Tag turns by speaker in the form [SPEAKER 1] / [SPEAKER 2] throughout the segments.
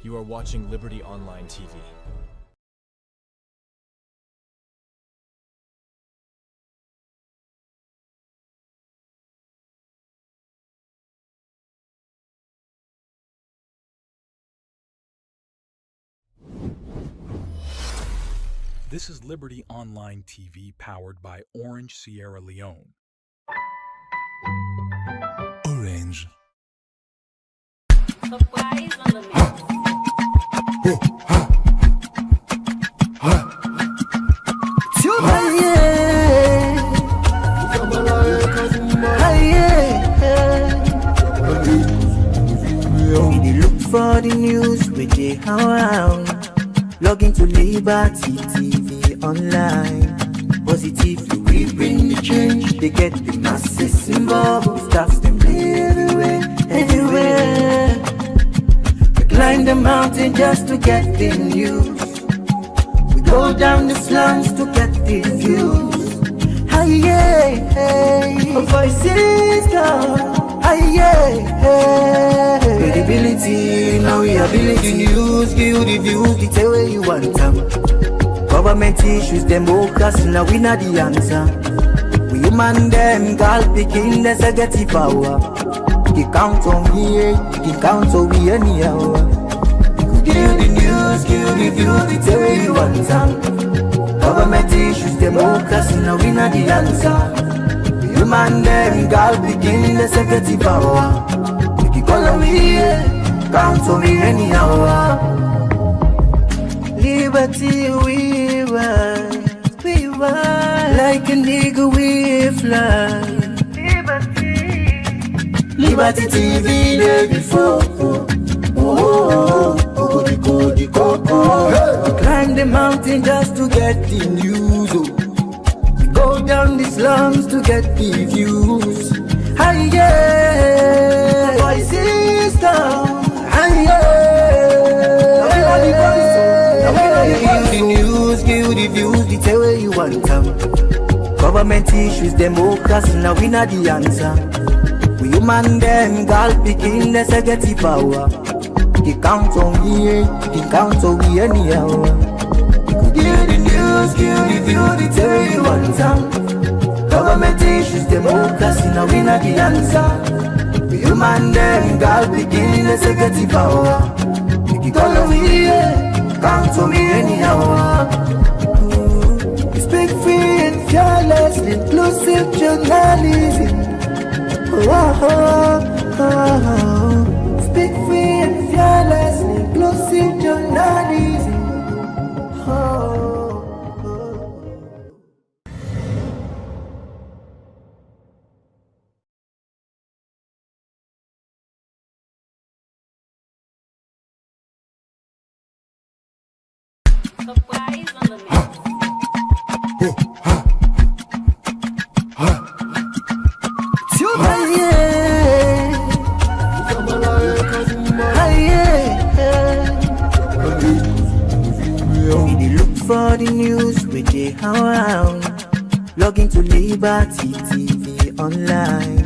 [SPEAKER 1] You are watching Liberty Online TV.
[SPEAKER 2] This is Liberty Online TV powered by Orange Sierra Leone. Orange.
[SPEAKER 3] Surprise on the mix.
[SPEAKER 4] We look for the news with the around. Log into Liberty TV online. Positively we bring the change. They get the masses involved. Staffs them everywhere. We climb the mountain just to get the news. We go down the slums to get the views. Voices come. Credibility, now we are building news. Give you the views, the tell where you want them. Government issues, democracy, now we not the answer. We human them, girl picking, let's get the power. You count on me, you count on me anyhow. Give you the news, give you the views, the tell where you want them. Government issues, democracy, now we not the answer. Man, them girl begin the security power. You can call on me, count on me anyhow. Liberty we ride, like a nigga we fly. Liberty TV day before. Climb the mountain just to get the news. Go down the slums to get the views. Voices down. Give the news, give the views, the tell where you want them. Government issues, democracy, now we not the answer. We human them, girl picking, let's get the power. You count on me, you count on me anyhow. Give the news, give the views, the tell where you want them. Government issues, democracy, now we not the answer. We human them, girl begin, let's get the power. You call on me, count on me anyhow. We speak free and fearless, inclusive journalism. Speak free and fearless, inclusive journalism.
[SPEAKER 3] Surprise on the mix.
[SPEAKER 4] We look for the news with the around. Log into Liberty TV online.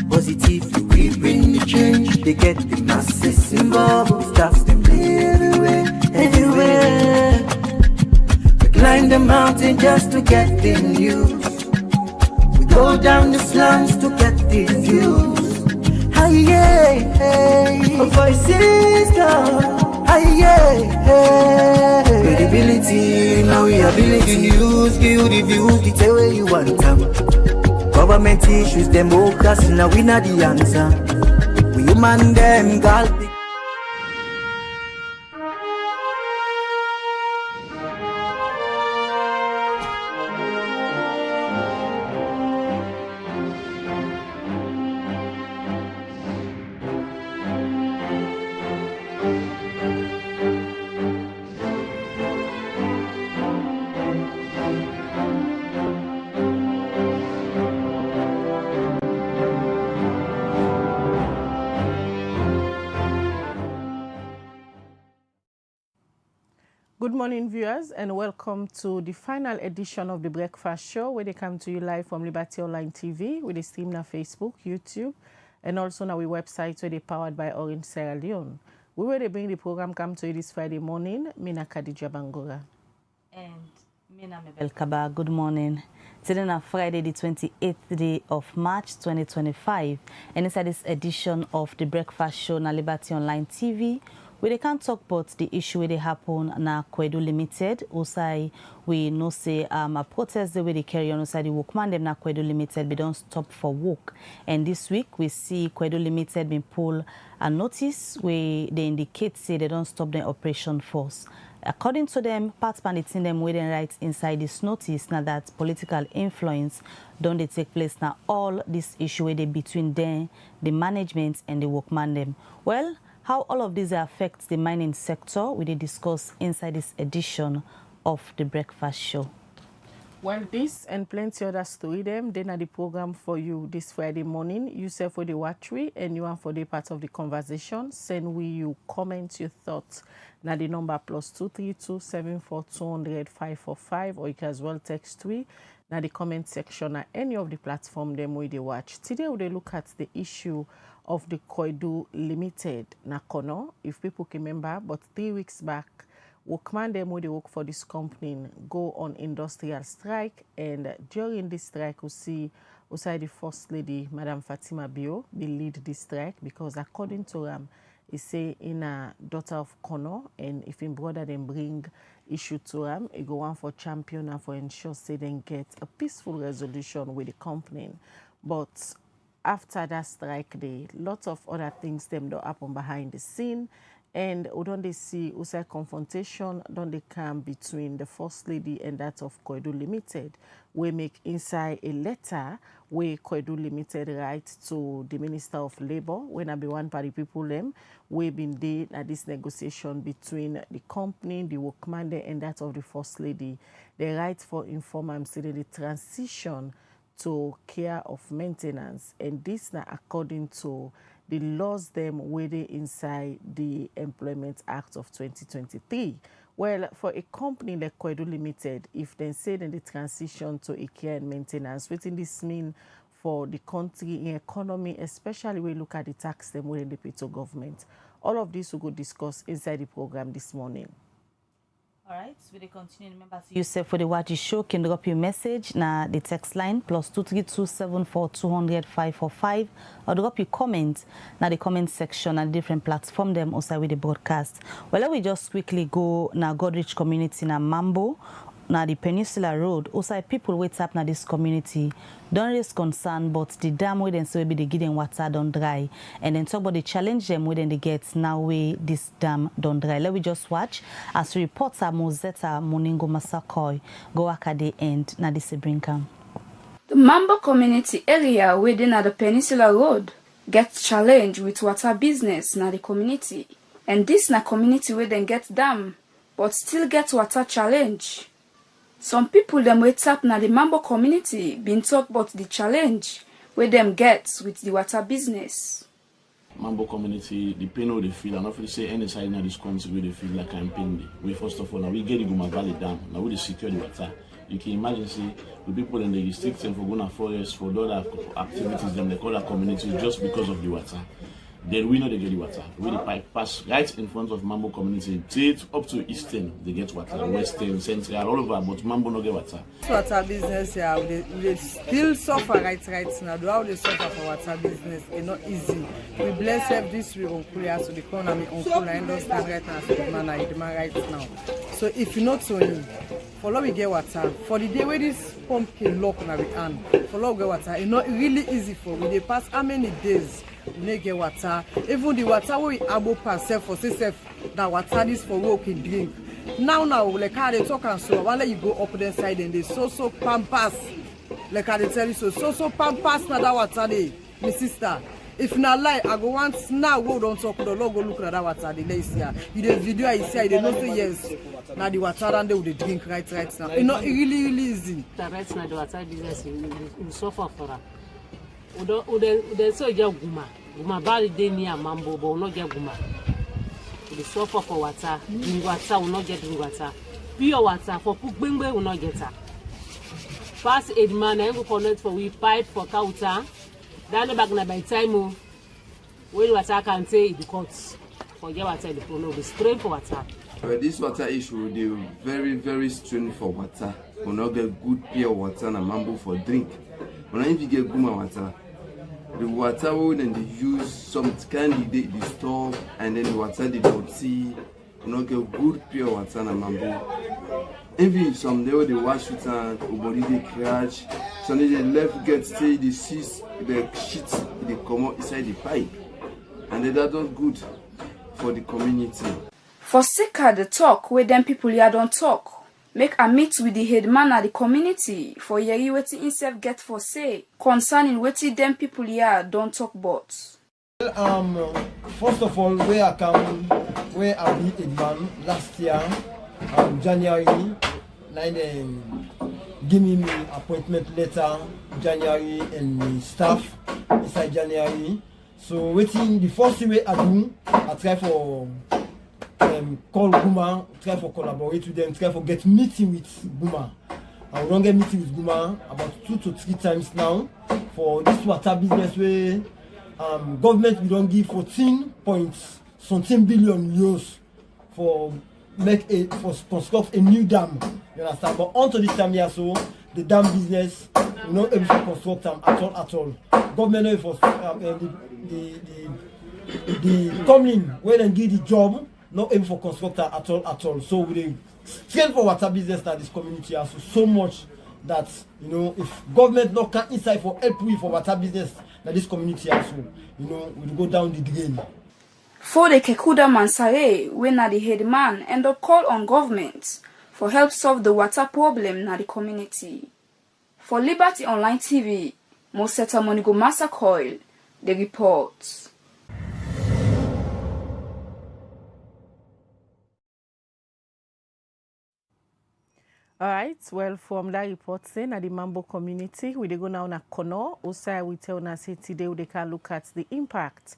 [SPEAKER 4] Positively we bring the change. They get the masses involved. Staffs them everywhere. We climb the mountain just to get the news. We go down the slums to get the views. Voices come. Credibility, now we are building news. Give you the views, the tell where you want them. Government issues, democracy, now we not the answer. We human them, girl.
[SPEAKER 5] Good morning, viewers, and welcome to the final edition of the Breakfast Show, where they come to you live from Liberty Online TV, with the stream on Facebook, YouTube, and also on our website, where they powered by Orange Sierra Leone. We will bring the program come to you this Friday morning. Mina Khadija Bangura.
[SPEAKER 6] And Mina Mabel Kaba, good morning. Today is Friday, the 28th day of March 2025. And inside this edition of the breakfast show na Liberty Online TV, we can't talk about the issue where they happen na Koidu Limited. Also, we know say a protest the way they carry on inside the workman them na Koidu Limited they don't stop for work. And this week we see Koidu Limited been pull a notice where they indicate say they don't stop their operation force. According to them, part in them waiting right inside this notice now that political influence don't they take place now all this issue where they between them, the management and the workman them. Well, how all of these affects the mining sector, we did discuss inside this edition of the breakfast show.
[SPEAKER 5] Well, this and plenty others story them, then are the program for you this Friday morning. You say for the watchery and you are for the part of the conversation. Send we you comment your thoughts. Now the number +232 74200 545, or you can as well text we. Now the comment section at any of the platform them we they watch. Today we look at the issue of the Koidu Limited Nakono, if people can remember, but 3 weeks back, workman them who they work for this company go on industrial strike, and during this strike we see outside the First Lady, Madam Fatima Bio, they lead this strike because according to he say in a daughter of Kono, and if in brother them bring issue to he go on for champion and for ensure say they get a peaceful resolution with the company. But after that strike day, lots of other things them don't happen behind the scene, and we don't they see also confrontation don't they come between the First Lady and that of Koidu Limited. We make inside a letter where Koidu Limited write to the Minister of Labour when I be one party people them we been there at this negotiation between the company, the workman and that of the First Lady. They write for inform say the transition to care of maintenance, and this now according to the laws them waiting inside the Employment Act of 2023. Well, for a company like Koidu Limited, if they say that the transition to a care and maintenance, what does this mean for the country in economy, especially when we look at the tax them within the pay to government? All of this we go discuss inside the program this morning.
[SPEAKER 6] All right, so we continue. Remember, you say for the Waji show, can drop your message na the text line +232 74200 545, or drop your comment na the comment section at different platform them also with the broadcast. Well, let we just quickly go na Godrich community na Mambo. Now the Peninsula Road, also people wait up now this community don't raise concern, but the dam where then so be the getting water don't dry, and then talk about the challenge them where then they get now way this dam don't dry. Let we just watch as reporter Mozetta Moningo Masakoi go at the end now this brinkham.
[SPEAKER 7] The Mambo community area within the Peninsula Road gets challenged with water business na the community, and this na community where then get dam but still get water challenge. Some people them wait up na the Mambo community been talk about the challenge where them get with the water business.
[SPEAKER 8] Mambo community, the pain they feel, and often say any side in this country where they feel like I'm pain. We first of all now we get the Guma Valley Dam, now we secure the water. You can imagine say the people in the restrict them for going forest for other activities them they call our community just because of the water. Then we know they get the water. We the pipe pass right in front of Mambo community. Straight up to Eastern, they get water. Western, Central, all over, but Mambo no get water.
[SPEAKER 9] Water business, yeah, we still suffer right now. How they suffer for water business, it's not easy. We bless this we on clear so the economy on cool. I understand right now, so the man right now. So if you not so new, for now we get water. For the day where this pump can lock now we hand, for now we get water. It's not really easy for we. They pass how many days? We get water. Even the water we able pass for self that water is for work and drink. Now like how they talk and so while you go up the side and they so pampas. Like how they tell you so pampas na that water they, my sister. If not lie, I go once now go don't talk the Lord go look at that water the last year. You the video I see, they know say yes. Now the water and they would drink right now. It's not really easy.
[SPEAKER 10] The right now the water business we suffer for that. Ude so je guma bali dey near Mambo but we no get guma. We suffer for water, water we no get water. Pure water for Pukbengbe we no get her. Fast aid man I go connect for we pipe for counter. Then back na by time when water can say it cut for get water the pool, no, be strain for water.
[SPEAKER 11] Well, this water issue, they very, very strained for water. We not get good pure water and mambo for drink. When if you get guma water, the water will then they use some kind they store and then the water they don't see. We not get good pure water and mambo. Even some they wash it and body they crash. Some they left get stay the seas, the shit they come out inside the pipe, and that not good for the community.
[SPEAKER 7] For Sika the talk where them people here don't talk. Make a meet with the headman at the community for yeri wetin himself get for say concerning wetin them people here don't talk about.
[SPEAKER 12] Well, first of all, where I be headman last year, January, give me appointment letter January and staff inside January. So waiting the first thing I do, I try for call Guma, try for collaborate with them, try for get meeting with Guma. I will get meeting with Guma about 2 to 3 times now for this water business where government we don't give 14 points something billion euros for construct a new dam. You understand? But onto this time here, so the dam business we not able to construct them at all. Government not for the coming when they give the job. Not able for constructor at all. So we strain for water business that this community has so much that if government not can inside for help we for water business that this community has we go down the drain.
[SPEAKER 7] For the Kekuda Mansare, when the headman end up call on government for help solve the water problem na the community. For Liberty Online TV, Moseta Monigo Masakoil, the report.
[SPEAKER 5] All right, well, from that report saying at the Mambo community, we go now na Kono. Also, we tell us today we can look at the impact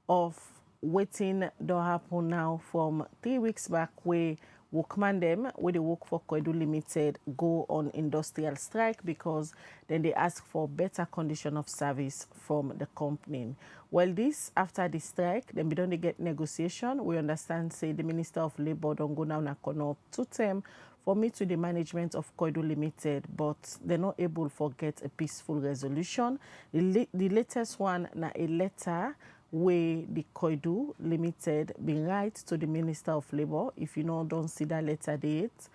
[SPEAKER 5] of waiting don't happen now from 3 weeks back where workman them, where they work for Koidu Limited, go on industrial strike because then they ask for better condition of service from the company. Well, this after the strike, then we don't get negotiation. We understand, say the Minister of Labour don't go now na Kono to them for me to the management of Koidu Limited, but they're not able to get a peaceful resolution. The latest one na a letter where the Koidu Limited been write to the Minister of Labour. If you don't see that letter date,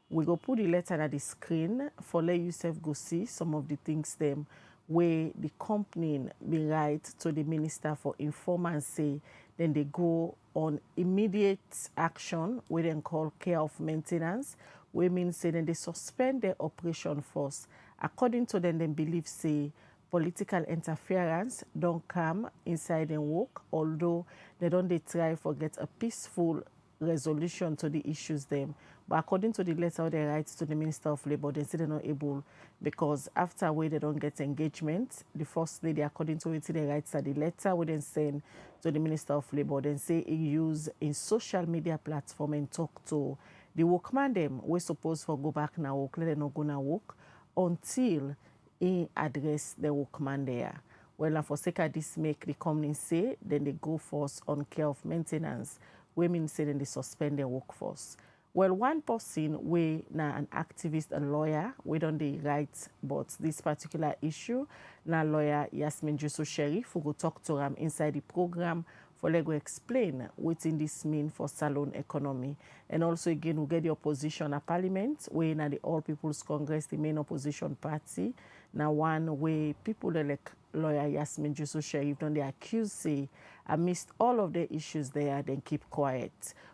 [SPEAKER 5] we go put the letter at the screen for let yourself go see some of the things them where the company been write to the Minister for inform say then they go on immediate action we then call care of maintenance. We mean say then they suspend their operation force. According to them, they believe say political interference don't come inside and work, although they don't try for get a peaceful resolution to the issues them. But according to the letter they write to the Minister of Labour, they say they're not able because after where they don't get engagement, the first lady, according to it, they write that the letter would then send to the Minister of Labour, then say he use a social media platform and talk to the workman them. We're supposed to go back now work, let them not gonna work until he address the workman there. Well, for sake of this make the company say, then they go force on care of maintenance. Women say then they suspend their workforce. Well, one person, we now an activist, a lawyer, we don't they write about this particular issue. Now lawyer Yasmin Jusso Sheriff who go talk to him inside the program for let go explain what in this mean for salon economy. And also again we get the opposition at parliament, where now the All People's Congress, the main opposition party. Now one way people like lawyer Yasmin Jusso Sheriff don't they accuse say amidst all of the issues there, then keep quiet.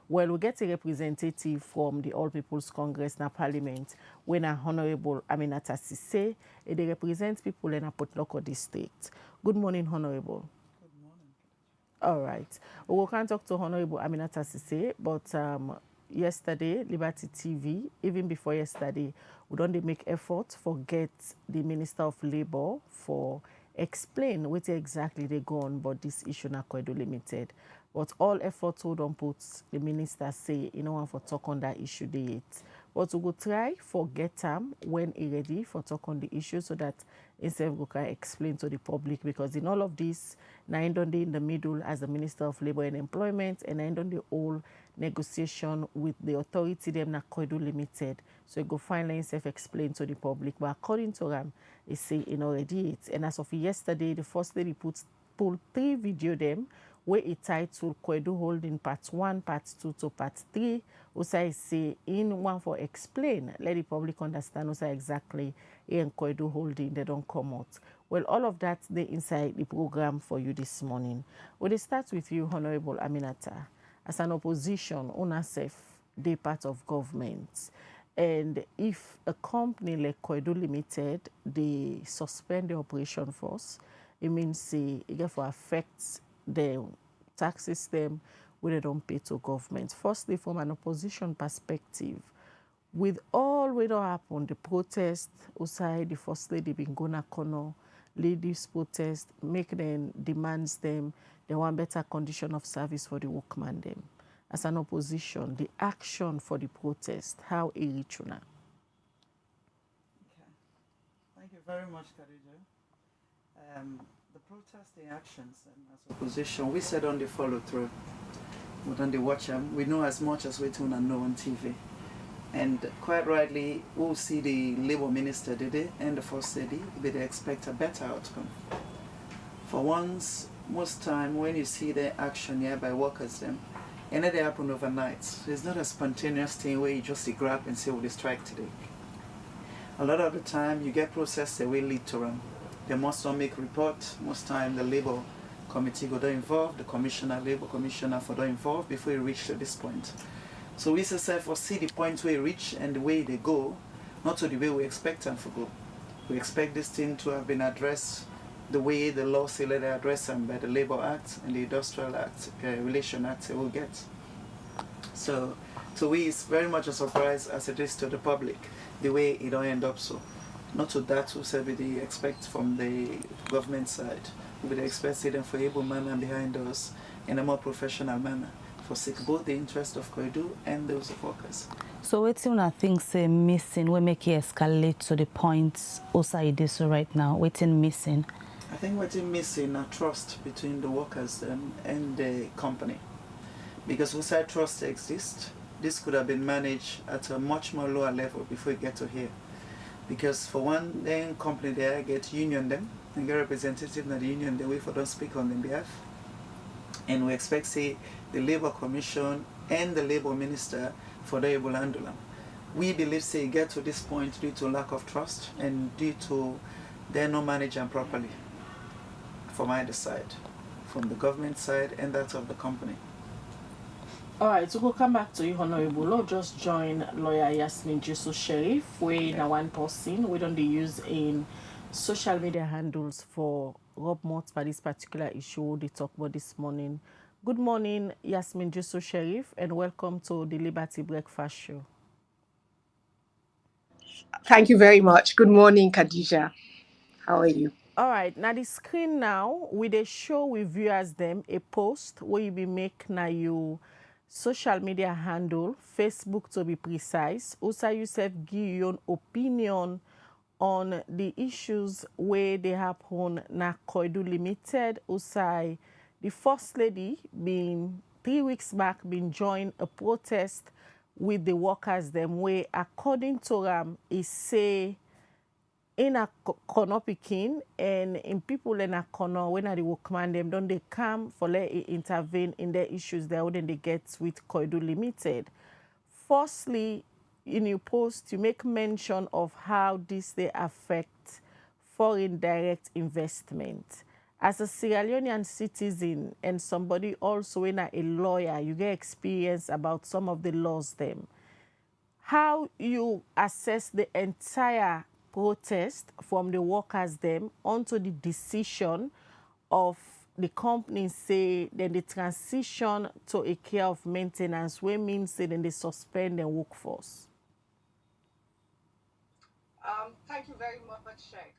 [SPEAKER 5] Well, we get a representative from the All People's Congress na Parliament when a Honorable Aminata Sise, they represent people in a Potloko district. Good morning, Honorable.
[SPEAKER 13] Good morning.
[SPEAKER 5] All right. We can't talk to Honorable Aminata Sise, but yesterday, Liberty TV, even before yesterday, we don't make effort for get the Minister of Labour for explain what exactly they go on about this issue na Koidu Limited. But all efforts we don't put the minister say for talk on that issue date. But we go try for get time when he ready for talk on the issue so that instead of go can explain to the public, because in all of this, now in the middle as the Minister of Labour and Employment, and I the whole negotiation with the authority them na Koidu Limited. So you go finally himself explain to the public. But according to them, he say in already it. And as of yesterday, the first lady pulled 3 video them where it titled Koidu Holding Part 1, Part 2 to Part 3. Also I say in one for explain, let the public understand also exactly in Koidu Holding, they don't come out. Well, all of that they inside the program for you this morning. We'll start with you, Honorable Aminata. As an opposition, UNASEF, they part of government. And if a company like Koidu Limited, they suspend the operation force, it means it therefore affects the tax system where they don't pay to government. Firstly, from an opposition perspective, with all what happened, the protest outside the first lady being gonna corner, lead this protest, make them demands them, they want better condition of service for the workman them. As an opposition, the action for the protest, how it reach you now?
[SPEAKER 13] Okay. Thank you very much, Khadija. The protesting actions as opposition, we said on the follow through. We don't watch them. We know as much as we do not know on TV. And quite rightly, we'll see the Labour Minister today and the First Lady, but they expect a better outcome. For once, most time when you see the action here by workers them, and they happen overnight. So it's not a spontaneous thing where you just grab and say, we'll strike today. A lot of the time you get process that will lead to them. They must not make report. Most time the Labour Committee go down involved, the Commissioner, Labour Commissioner for down involved before you reach to this point. So we say foresee the point where you reach and the way they go, not to the way we expect them to go. We expect this thing to have been addressed the way the law say let address them by the Labour Act and the Industrial Act, Relation Act they will get. So we is very much a surprise as it is to the public, the way it don't end up so. Not to that who said we expect from the government side. We would expect them for able manner behind us in a more professional manner for seek both the interest of Koidu and those of workers.
[SPEAKER 6] So what's one of things missing we make it escalate to the point also it is right now? What's missing?
[SPEAKER 13] I think what's missing is trust between the workers and the company. Because without trust exists, this could have been managed at a much more lower level before we get to here. Because for one, then company there get union them and get representative in the union the way for them speak on their behalf. And we expect say the Labour Commission and the Labour Minister for the able handle them. We believe say get to this point due to lack of trust and due to they not manage them properly from either side, from the government side and that of the company.
[SPEAKER 5] All right, so we'll come back to you, Honorable. We'll just join lawyer Yasmin Jusso Sheriff. We're in one person. We don't use in social media handles for Rob Mott for this particular issue they talk about this morning. Good morning, Yasmin Jusso Sheriff, and welcome to the Liberty Breakfast Show.
[SPEAKER 14] Thank you very much. Good morning, Khadija. How are you?
[SPEAKER 5] All right, now the screen now, with a show with viewers them, a post where you be make now you social media handle, Facebook to be precise. Also, you give your opinion on the issues where they happen na Koidu Limited. Also, the First Lady been 3 weeks back been joined a protest with the workers them where according to them is say in a corner picking and in people in a corner when the workman them don't they come for let intervene in their issues there wouldn't they get with Koidu Limited. Firstly, in your post you make mention of how this they affect foreign direct investment. As a Sierra Leonean citizen and somebody also in a lawyer, you get experience about some of the laws them. How you assess the entire protest from the workers them onto the decision of the company say then the transition to a care of maintenance, which means say then they suspend the workforce.
[SPEAKER 14] Thank you very much, Sheikh.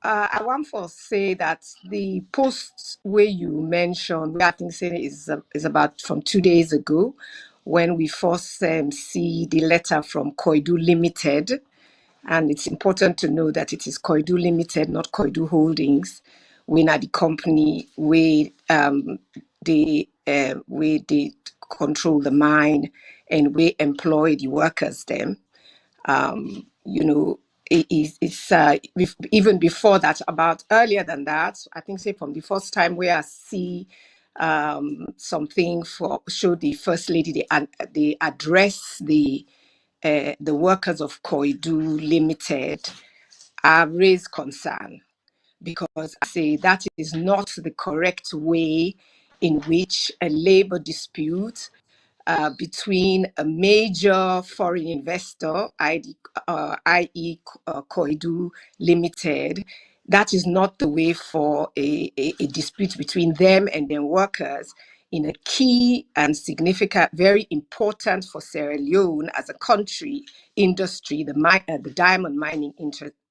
[SPEAKER 14] I want to say that the post where you mentioned, where I think say is about from 2 days ago, when we first see the letter from Koidu Limited And it's important to know that it is Koidu Limited, not Koidu Holdings. We are the company where they control the mine and we employ the workers them. You know, even before that, about earlier than that, I think say from the first time where I see something for show the first lady, they address the workers of Koidu Limited. I raise concern because I say that is not the correct way in which a labor dispute between a major foreign investor, i.e., Koidu Limited. That is not the way for a dispute between them and their workers in a key and significant, very important for Sierra Leone as a country industry, the diamond mining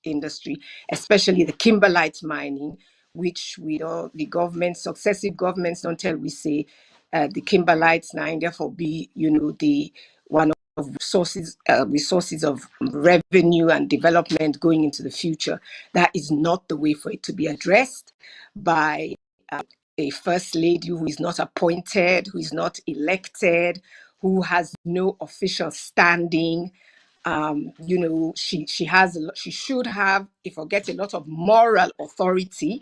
[SPEAKER 14] industry, especially the kimberlite mining, which the government, successive governments don't tell we say the kimberlites now and therefore be, the one of resources of revenue and development going into the future. That is not the way for it to be addressed by a first lady who is not appointed, who is not elected, who has no official standing. She should have, if I get a lot of moral authority,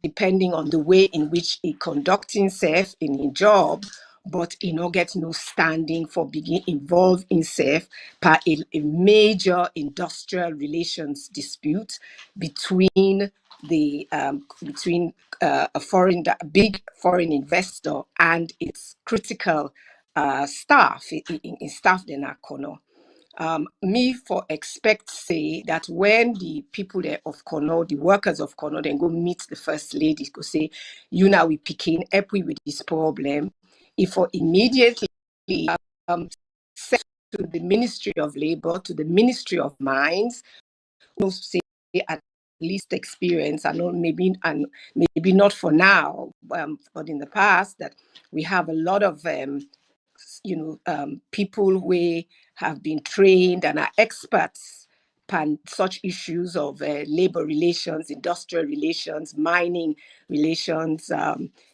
[SPEAKER 14] depending on the way in which he conducts himself in his job, but he no get no standing for being involved in self by a major industrial relations dispute between a big foreign investor and its critical staff in staff de Nakono. Me for expect say that when the people there of Kono, the workers of Kono, then go meet the first lady, go say, you now we picking up with this problem. If for immediately send to the Ministry of Labor, to the Ministry of Mines, no say at least experience, I know maybe not for now, but in the past that we have a lot of people who have been trained and are experts on such issues of labor relations, industrial relations, mining relations,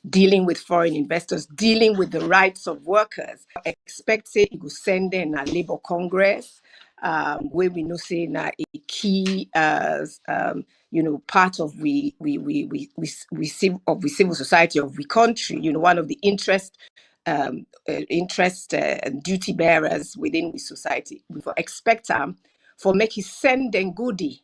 [SPEAKER 14] dealing with foreign investors, dealing with the rights of workers. Expect say you go send in a labor congress, where we know say na a key part of we civil society of the country, one of the interest and duty bearers within the society. We expect them for make it send them goodie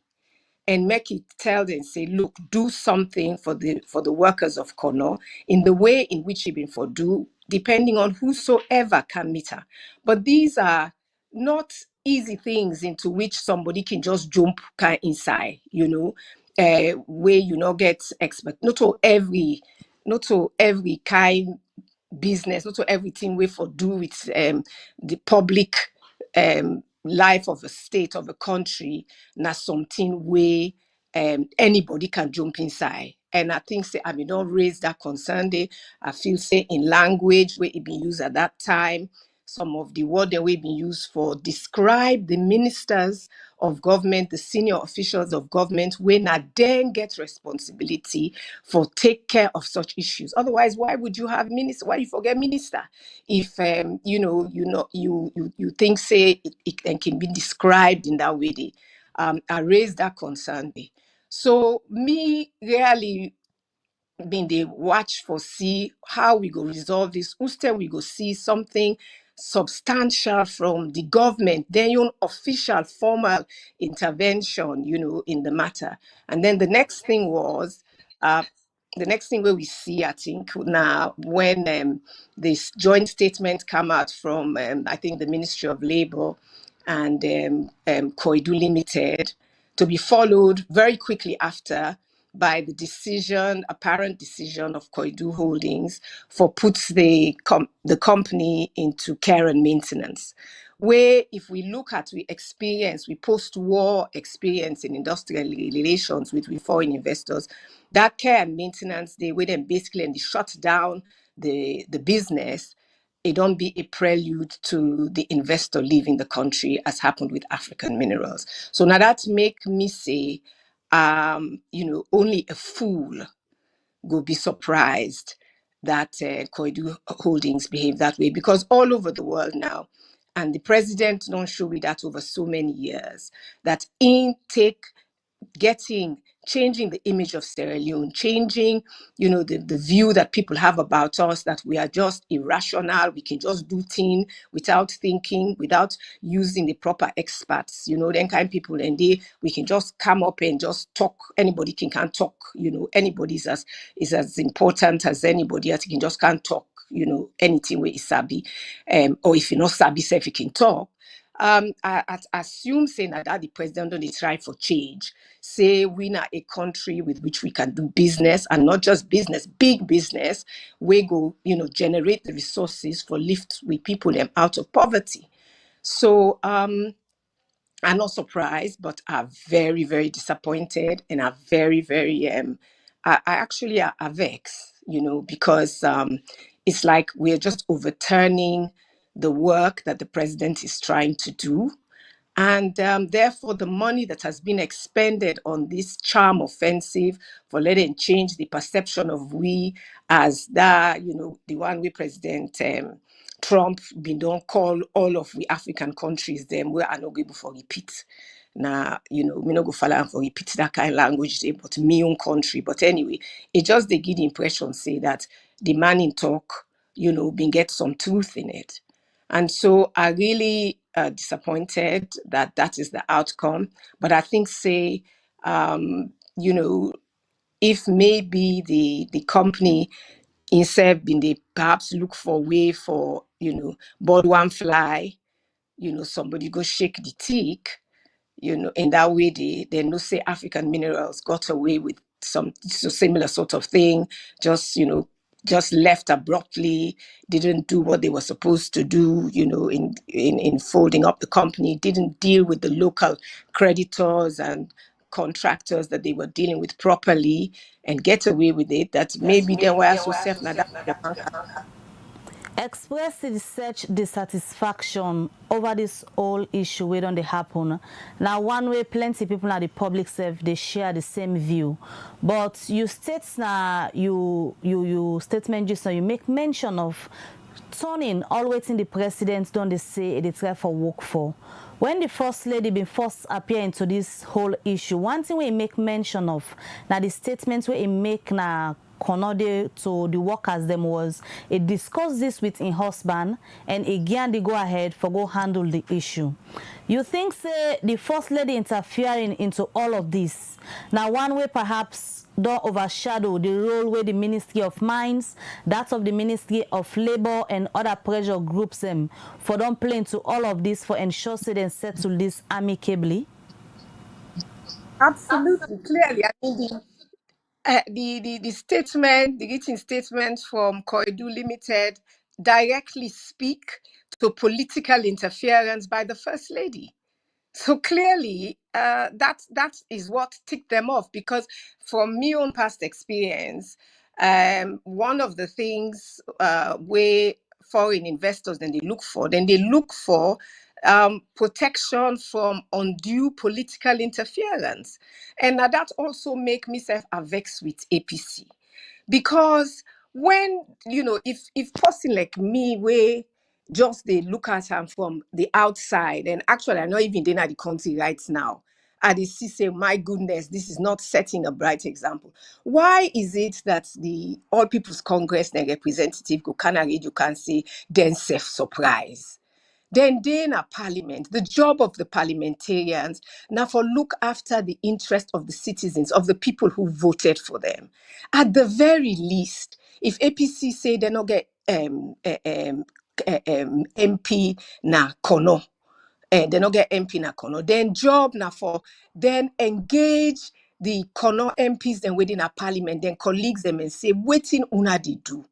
[SPEAKER 14] and make it tell them, say, look, do something for the workers of Kono in the way in which you been for do, depending on whosoever can meet her. But these are not easy things into which somebody can just jump inside, where you not get expert. Not to every kind business, not to everything we for do with the public life of a state, of a country, na something where anybody can jump inside. And I think say I may not raise that concern there. I feel say in language where it been used at that time, some of the word that we been used for describe the ministers of government, the senior officials of government, when I then get responsibility for take care of such issues. Otherwise, why would you have minister? Why you forget minister? If you think say it can be described in that way. I raised that concern. So me really been they watch for see how we go resolve this. Instead, we go see something substantial from the government, then your official formal intervention, in the matter. And then the next thing was the next thing where we see, I think, now when this joint statement come out from I think the Ministry of Labor and Koidu Limited, to be followed very quickly after by the apparent decision of Koidu Holdings for puts the company into care and maintenance. Where if we look at we post-war experience in industrial relations with foreign investors, that care and maintenance, they went and basically shut down the business. it don't be a prelude to the investor leaving the country, as happened with African minerals. So now that make me say, only a fool will be surprised that Koidu Holdings behave that way, because all over the world now, and the president don't show me that over so many years, that intake changing the image of Sierra Leone, changing, the view that people have about us, that we are just irrational, we can just do things without thinking, without using the proper experts, then kind of people, and we can just come up and just talk. Anybody can talk, anybody is as important as anybody else. You can just can't talk, anything where is sabi, or if you're not sabi, if you can talk. I assume saying that the president don't try for change. Say we are a country with which we can do business, and not just business, big business. We go, generate the resources for lift with people them out of poverty. So I'm not surprised, but are very, very disappointed, and are very, very I actually are vexed, because it's like we're just overturning the work that the president is trying to do. And therefore, the money that has been expended on this charm offensive for letting change the perception of we as that, the one way President Trump been don't call all of the African countries them where are not able for repeat. Now, me no go follow for repeat that kind of language there, but me own country. But anyway, it just they give the impression say that the man in talk, been get some truth in it. And so I really disappointed that that is the outcome. But I think, say, if maybe the company instead been they perhaps look for a way for, board one fly, somebody go shake the tick, in that way they know say African minerals got away with some similar sort of thing, just left abruptly, didn't do what they were supposed to do, in folding up the company, didn't deal with the local creditors and contractors that they were dealing with properly, and get away with it, that maybe they were so safe now that
[SPEAKER 6] expressed such dissatisfaction over this whole issue wey don dey happen. Now one way plenty people at the public self they share the same view, but you state na you statement just so you make mention of turning all waiting the president don't they say they try for work for. When the first lady been first appear into this whole issue, one thing we make mention of now the statements we make na Konode to the workers them was it discussed this with her husband, and again they go ahead for go handle the issue. You think say the first lady interfering into all of this now one way perhaps don't overshadow the role where the Ministry of Mines, that of the Ministry of Labor and other pressure groups them for don't play into all of this for ensure say they settle this amicably?
[SPEAKER 14] absolutely clearly. I mean, the statement, the written statement from Koidu Limited directly speak to political interference by the First Lady. So clearly, that is what ticked them off, because from my own past experience, one of the things where foreign investors then they look for protection from undue political interference, and now that also make myself vex with APC, because when if person like me where just they look at him from the outside, and actually I'm not even there at the country right now, I dey see say, my goodness, this is not setting a bright example. Why is it that the All People's Congress and representative go can read you can say then self surprise? Then they in a parliament, the job of the parliamentarians now for look after the interest of the citizens, of the people who voted for them. At the very least, if APC say they not get MP na kono, they not get MP na kono, then job na for then engage the kono MPs then within a parliament, then colleagues them and say, waiting una they do.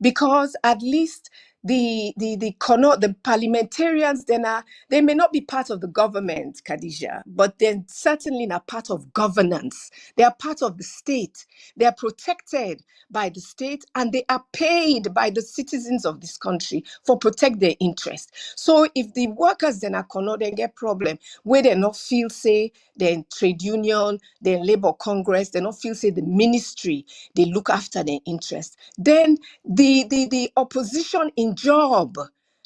[SPEAKER 14] Because at least the parliamentarians they may not be part of the government, Khadija, but they're certainly not part of governance. They are part of the state. They are protected by the state, and they are paid by the citizens of this country for protect their interest. So if the workers then are cannot then get problem where they not feel say they're in trade union, they're in labor congress, they not feel say the ministry they look after their interest, then the opposition in job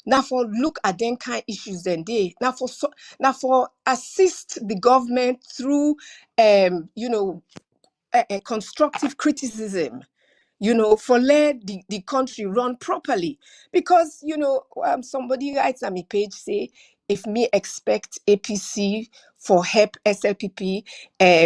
[SPEAKER 14] now for look at them kind issues then they now for assist the government through a constructive criticism, for let the country run properly. Because, somebody writes on my page, say, if me expect APC for help SLPP,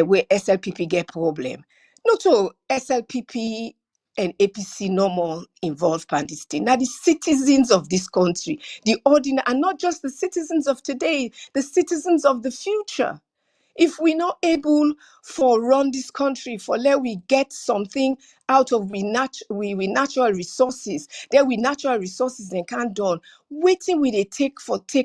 [SPEAKER 14] where SLPP get problem. No, so SLPP and APC no more involved in this thing. Now, the citizens of this country, the ordinary, and not just the citizens of today, the citizens of the future. If we're not able for run this country, for let we get something out of we natural resources, then we natural resources and can't done, waiting will they take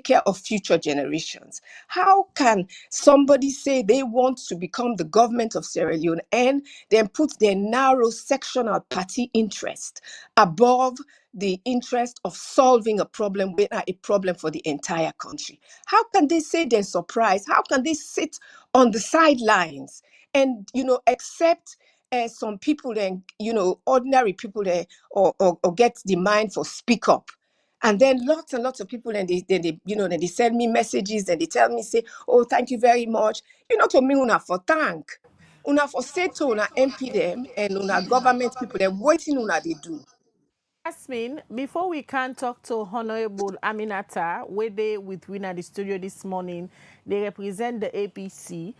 [SPEAKER 14] care of future generations? How can somebody say they want to become the government of Sierra Leone and then put their narrow sectional party interest above the interest of solving a problem when a problem for the entire country? How can they say they're surprised? How can they sit on the sidelines and accept some people then ordinary people there or get the mind for speak up? And then lots and lots of people, and they send me messages and they tell me, say, oh, thank you very much. To me, una for thank. Una for say to una MP them and una government people, they're waiting una they do.
[SPEAKER 5] Jasmine, before we can talk to Honorable Aminata, where they with we at the studio this morning, they represent the APC.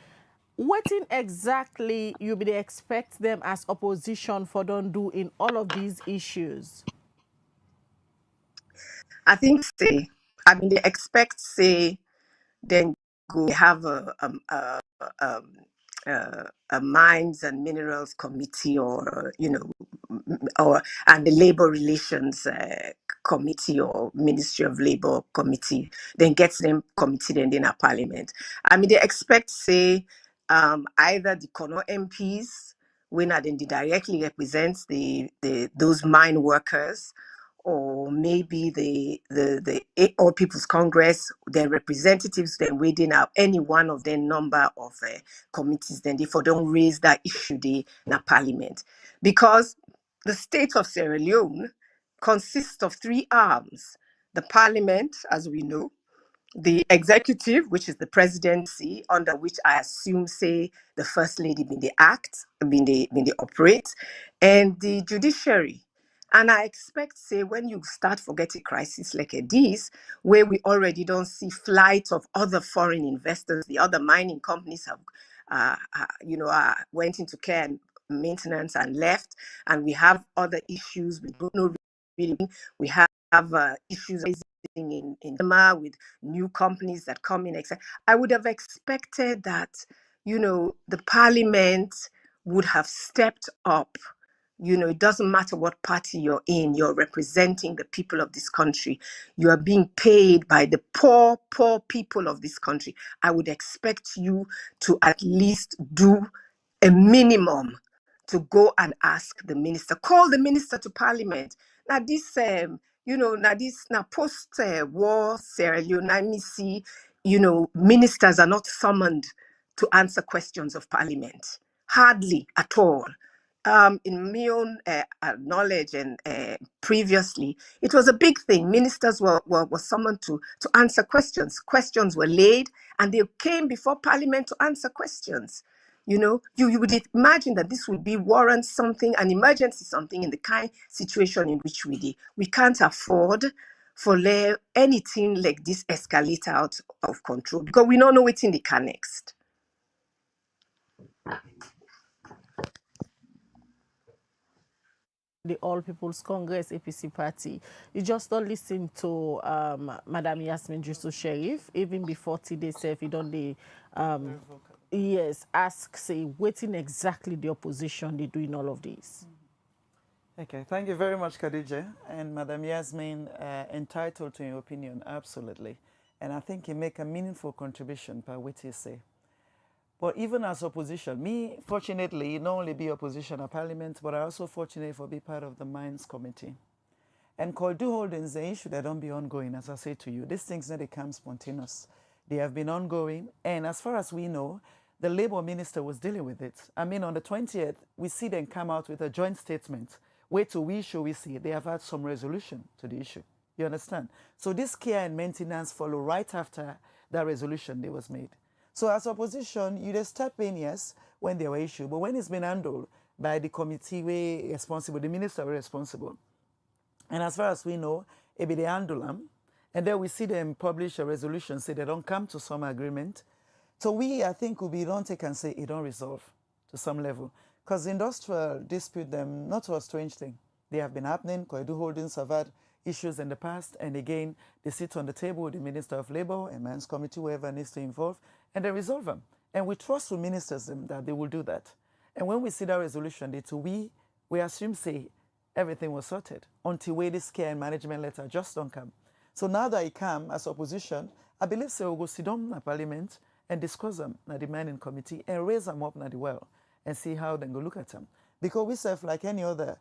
[SPEAKER 5] What in exactly you would expect them as opposition for don't do in all of these issues?
[SPEAKER 14] I think they expect say then go have a mines and minerals committee, or and the labor relations committee or Ministry of Labor committee, then gets them committee then in a parliament. They expect say either the Kono MPs when then they directly represents those mine workers, or maybe the All People's Congress, their representatives, then waiting out any one of their number of committees, then therefore don't raise that issue in the parliament. Because the state of Sierra Leone consists of three arms: the parliament, as we know, the executive, which is the presidency, under which I assume, say, the first lady been the act, been the operate, and the judiciary. And I expect, say, when you start forgetting crisis like this, where we already don't see flight of other foreign investors, the other mining companies have, went into care and maintenance and left, and we have other issues. We don't know really. We have issues in Myanmar with new companies that come in, etc. I would have expected that, the parliament would have stepped up. It doesn't matter what party you're in, you're representing the people of this country. You are being paid by the poor people of this country. I would expect you to at least do a minimum to go and ask the minister, call the minister to parliament. Now this, now post-war Sierra Leone, I see, ministers are not summoned to answer questions of parliament. Hardly at all. In my own knowledge and previously, it was a big thing. Ministers were summoned to answer questions. Questions were laid, and they came before Parliament to answer questions. You would imagine that this would be warrant something, an emergency something in the kind situation in which we can't afford for anything like this escalate out of control, because we don't know what's in the car next.
[SPEAKER 5] The All People's Congress APC party. You just don't listen to Madam Yasmin Jusu Sheriff, even before today, if you don't ask, say, waiting exactly the opposition they do in all of this.
[SPEAKER 13] Okay, thank you very much, Khadija. And Madam Yasmin, entitled to your opinion, absolutely. And I think you make a meaningful contribution by what you say. But even as opposition, me, fortunately, not only be opposition at Parliament, but I also fortunate for be part of the Mines Committee. And Koidu Holdings, the issue that don't be ongoing, as I say to you. These things not come spontaneous. They have been ongoing. And as far as we know, the Labour Minister was dealing with it. I mean, on the 20th, we see them come out with a joint statement. Wait till we show we see they have had some resolution to the issue. You understand? So this care and maintenance follow right after that resolution that was made. So as opposition, you just step in, yes, when there were issues. But when it's been handled by the committee way responsible, the minister responsible. And as far as we know, it be the handle them. And then we see them publish a resolution, say they don't come to some agreement. So we, I think, we don't take and say it don't resolve to some level. Because industrial dispute them, not a strange thing. They have been happening. Koidu Holdings have had issues in the past. And again, they sit on the table with the Minister of Labour and Mines Committee, whoever needs to involve, and they resolve them. And we trust the ministers that they will do that. And when we see that resolution, we assume, say, everything was sorted until this care and management letter just don't come. So now that it come as opposition, I believe we'll go sit down in Parliament and discuss them in the mining committee and raise them up in the well and see how they go look at them. Because we serve like any other,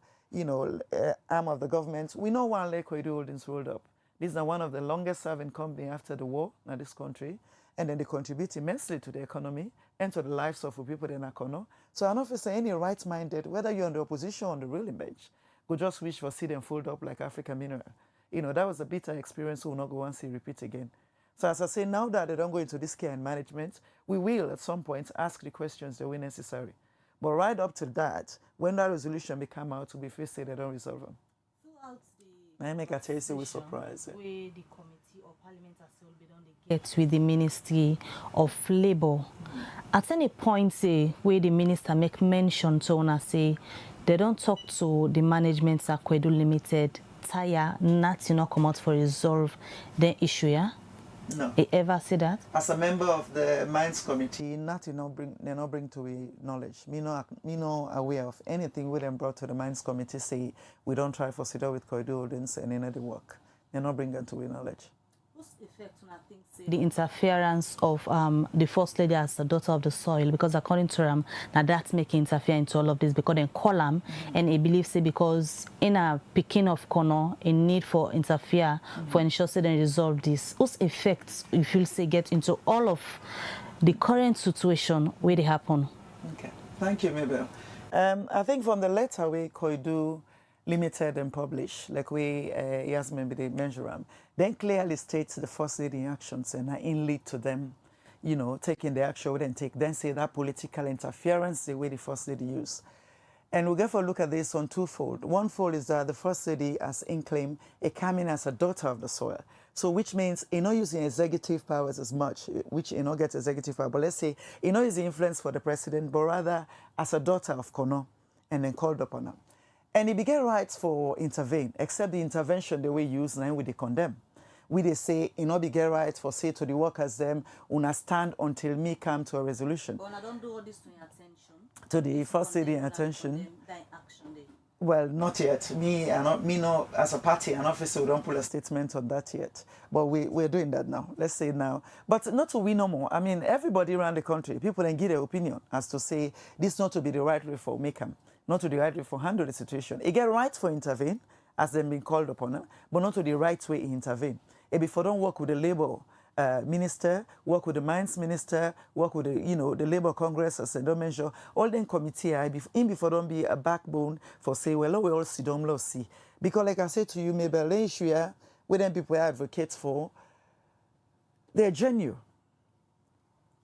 [SPEAKER 13] arm of the government. We know one like Koidu Holdings rolled up. This is one of the longest serving company after the war in this country. And then they contribute immensely to the economy and to the lives of the people in Akono. So I don't say any right-minded, whether you're on the opposition or on the ruling bench, go just wish for see them fold up like African Mineral. That was a bitter experience we will not go and see repeat again. So as I say, now that they don't go into this care and management, we will at some point ask the questions that were necessary. But right up to that, when that resolution become out, we feel say they don't resolve them. I make a tell you, we're surprised.
[SPEAKER 6] Where the committee or Parliament has get with the Ministry of Labour. At any point, say, where the minister make mention to una say they don't talk to the management at Koidu Limited, tire, not come out for resolve the issue, yeah?
[SPEAKER 13] No.
[SPEAKER 6] They ever say that?
[SPEAKER 13] As a member of the Mines Committee, nothing they not bring to we knowledge. Me no aware of anything we them brought to the Mines Committee say we don't try for sit down with Koidu Holdings and any of the work. They not bring them to we knowledge.
[SPEAKER 6] What's the effect on the interference of the First Lady as the daughter of the soil? Because according to them, now that's making interfere into all of this because they call them and he believes it because in a picking of corner, a need for interfere for ensure that they resolve this. What's effects if you say get into all of the current situation where they happen?
[SPEAKER 13] Okay, thank you, Mabel. I think from the letter we Koidu Limited and published, like we Yasmin they measure them, then clearly states the First Lady actions and in lead to them, taking the action we then take, then say that political interference the way the First Lady use. And we'll therefore look at this on twofold. One fold is that the First Lady has in claim a coming as a daughter of the soil. So which means not using executive powers as much, which gets executive power, but let's say not using influence for the president, but rather as a daughter of Kono and then called upon her. And he began rights for intervene, except the intervention they will use and we they condemn. We they say, began rights for say to the workers them, una stand until me come to a resolution.
[SPEAKER 6] But I don't do all this to your attention.
[SPEAKER 13] To the First Lady attention. Well, not yet. Me no as a party and officer we don't pull a statement on that yet. But we're doing that now. Let's say now. But not to we no more. I mean, everybody around the country, people then give their opinion as to say this not to be the right way for make them. Not to the right way for handle the situation. He get right for intervene, as them being called upon, but not to the right way he intervene. If before don't work with the Labour minister, work with the Mines minister, work with the the Labour Congress, as I don't measure, all them committee before don't be a backbone for say, well, we all see don't see. Because like I said to you, maybe the issue here, where them people advocate for, they're genuine.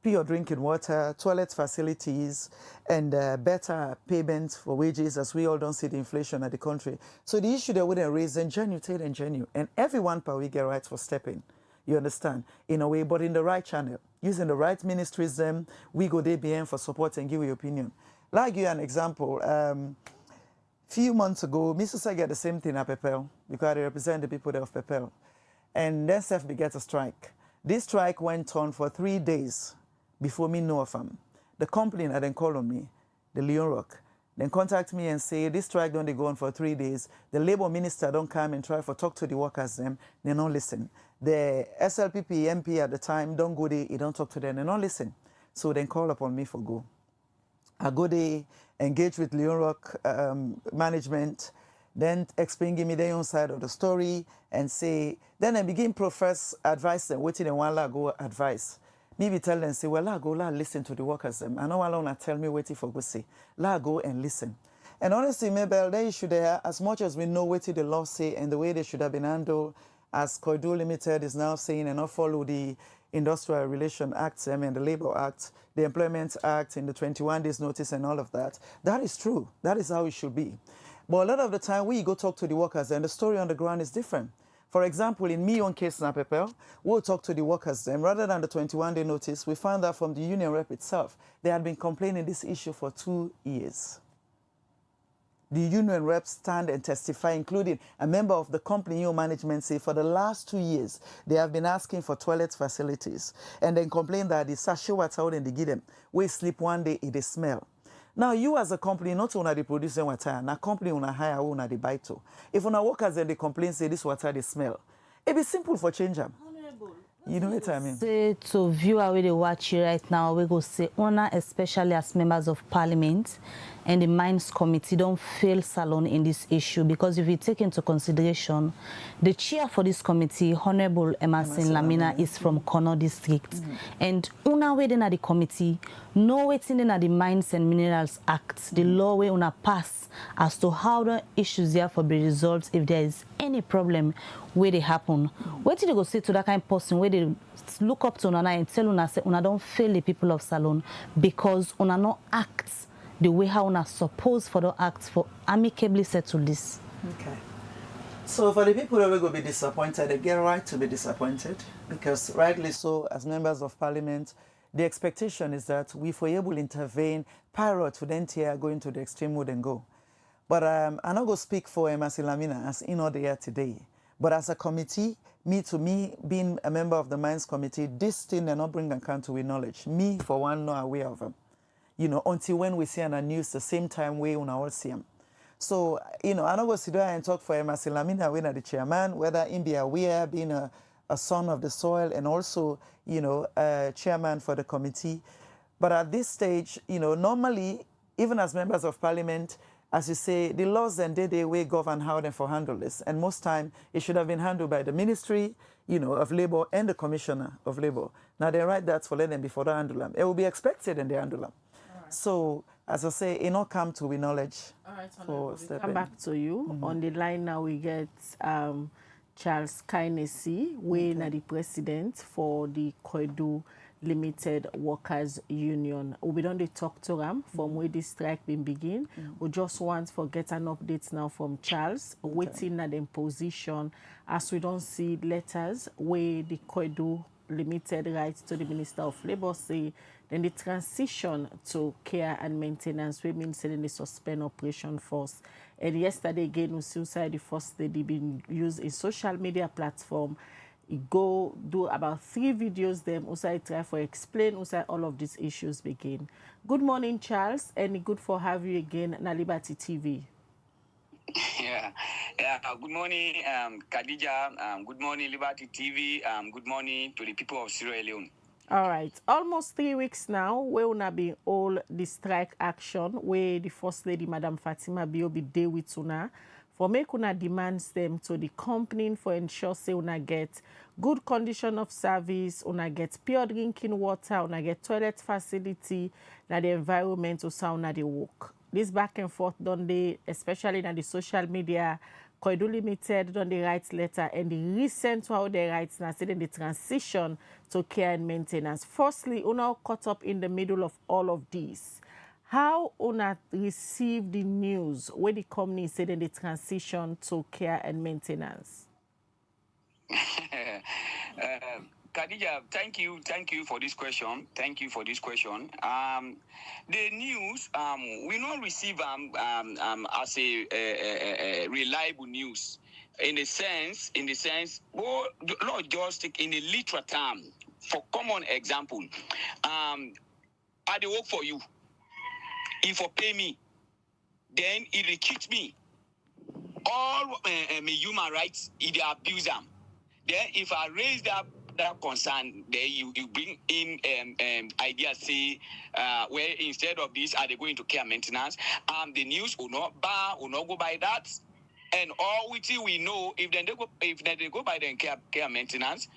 [SPEAKER 13] Pure drinking water, toilet facilities, and better payments for wages, as we all don't see the inflation at the country. So the issue that we raise is genuine, and everyone we get rights for stepping. You understand? In a way, but in the right channel, using the right ministries. We go DBM for support and give you opinion. Like give you an example. Few months ago, Mr. Saga the same thing at Pepel because they represent the people there of Pepel, and then self begat a strike. This strike went on for 3 days. Before me know of them. The company that then called on me, the Leon Rock, Then contact me and say, this strike don't they go on for 3 days. The labor minister don't come and try for talk to the workers them. They don't listen. The SLPP MP at the time don't go there, he don't talk to them, they don't listen. So then call upon me for go. I go there, engage with Leon Rock management, then explain, give me their own side of the story and say, then I begin profess advice them, waiting and one go advice. Maybe tell them, say, well, la go, la listen to the workers. Them. I know alone, I tell me waiting for go say. La go and listen. And honestly, Mabel, they should have, as much as we know what the law say and the way they should have been handled, as Koidu Limited is now saying and not follow the Industrial Relations Act and the Labour Act, the Employment Act, and the 21 days notice and all of that. That is true. That is how it should be. But a lot of the time, we go talk to the workers and the story on the ground is different. For example, in my own case, Napepel, we'll talk to the workers then. Rather than the 21-day notice, we found out from the union rep itself, they had been complaining this issue for 2 years. The union reps stand and testify, including a member of the company union management say for the last 2 years, they have been asking for toilet facilities and then complain that the sachet water and they give them, we sleep one day, it is smell. Now, you as a company, not only producing water, na company una hire una the buy to. If una workers and they complain, say this water they smell, it be simple for change them. You know what I mean?
[SPEAKER 6] Say to viewer where they watch you right now, we go say honor, especially as members of parliament and the mines committee don't fail Salon in this issue, because if you take into consideration the chair for this committee, Honorable Emerson Lamina, is from Kono district. And una waiting at the committee, no waiting in at the Mines and Minerals Act, the law where una pass as to how the issues there for be resolved if there is any problem where they happen. What did they go say to that kind of person where they look up to una and tell una say una don't fail the people of Salon because una no act the way how una supposed for the act for amicably settle this?
[SPEAKER 13] Okay. So for the people who are going to be disappointed, they get right to be disappointed, because rightly so, as members of parliament, the expectation is that we for able to intervene, prior to the NTR going to the extreme mode and go. But I'm not going to speak for Emerson Lamina as in order here today. But as a committee, me being a member of the Mines Committee, this thing they not bring account to knowledge. Me, for one, not aware of them. You know, until when we see on the news the same time we on all see them. So, you know, I'm not going to sit there and talk for Emerson Lamina, when the chairman, whether in be aware, being a son of the soil, and also, you know, chairman for the committee. But at this stage, you know, normally, even as members of parliament, as you say, the laws and day way govern how they for handle this. And most time, it should have been handled by the Ministry, you know, of Labour and the Commissioner of Labour. Now, they write that for them before they handle them. It will be expected and they handle them. Right. So, as I say, it not come to knowledge.
[SPEAKER 5] All right,
[SPEAKER 13] we'll
[SPEAKER 5] come back to you. On the line now, we get Charles Kainesi, the president for the Koidu Limited Workers Union. We don't talk to them from where this strike been begin. We just want to get an update now from Charles, waiting at the position as we don't see letters where the Koidu Limited writes to the Minister of Labour say then the transition to care and maintenance we mean saying they suspend operation force. And yesterday again we see the first lady been used in social media platform. Go do about 3 videos them also try for explain also all of these issues begin. Good morning, Charles, and good for have you again na Liberty TV.
[SPEAKER 15] Yeah. Good morning, Khadija. Good morning, Liberty TV. Good morning to the people of Sierra Leone.
[SPEAKER 5] All right. Almost 3 weeks now, we will be all the strike action where the First Lady, Madam Fatima Bio, be there with una for make una demands them to the company for ensure say una get good condition of service, una get pure drinking water, una get toilet facility, na the environment or una the work. This back and forth done they, especially in the social media, Koidu Limited done the rights letter, and the recent how they rights now saying the transition to care and maintenance. Firstly, una caught up in the middle of all of this. How una receive the news where the company said in the transition to care and maintenance?
[SPEAKER 15] Khadija, thank you for this question. Thank you for this question. The news we not receive as a reliable news in the sense, well, not just in the literal term. For common example, I dey work for you. If you pay me, then it cheat me. All my human rights, if they abuse them. Then if I raise that concern, then you bring in ideas, say, where instead of this, are they going to care maintenance? The news will not go by that. And all which we know, if they go by the care maintenance,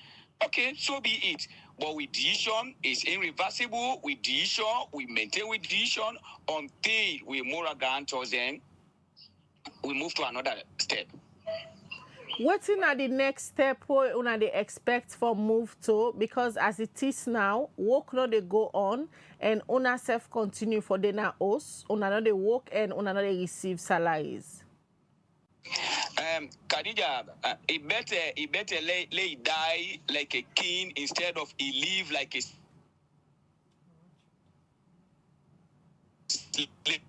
[SPEAKER 15] okay, so be it. But with decision is irreversible. With decision, we maintain with decision until we moral guarantors, then we move to another step.
[SPEAKER 5] What's in the next step where una they expect for move to? Because as it is now, work not they go on and una self continue for the na us, una not they work and una not they receive salaries.
[SPEAKER 15] Khadija, it better lay die like a king instead of he live like a slave.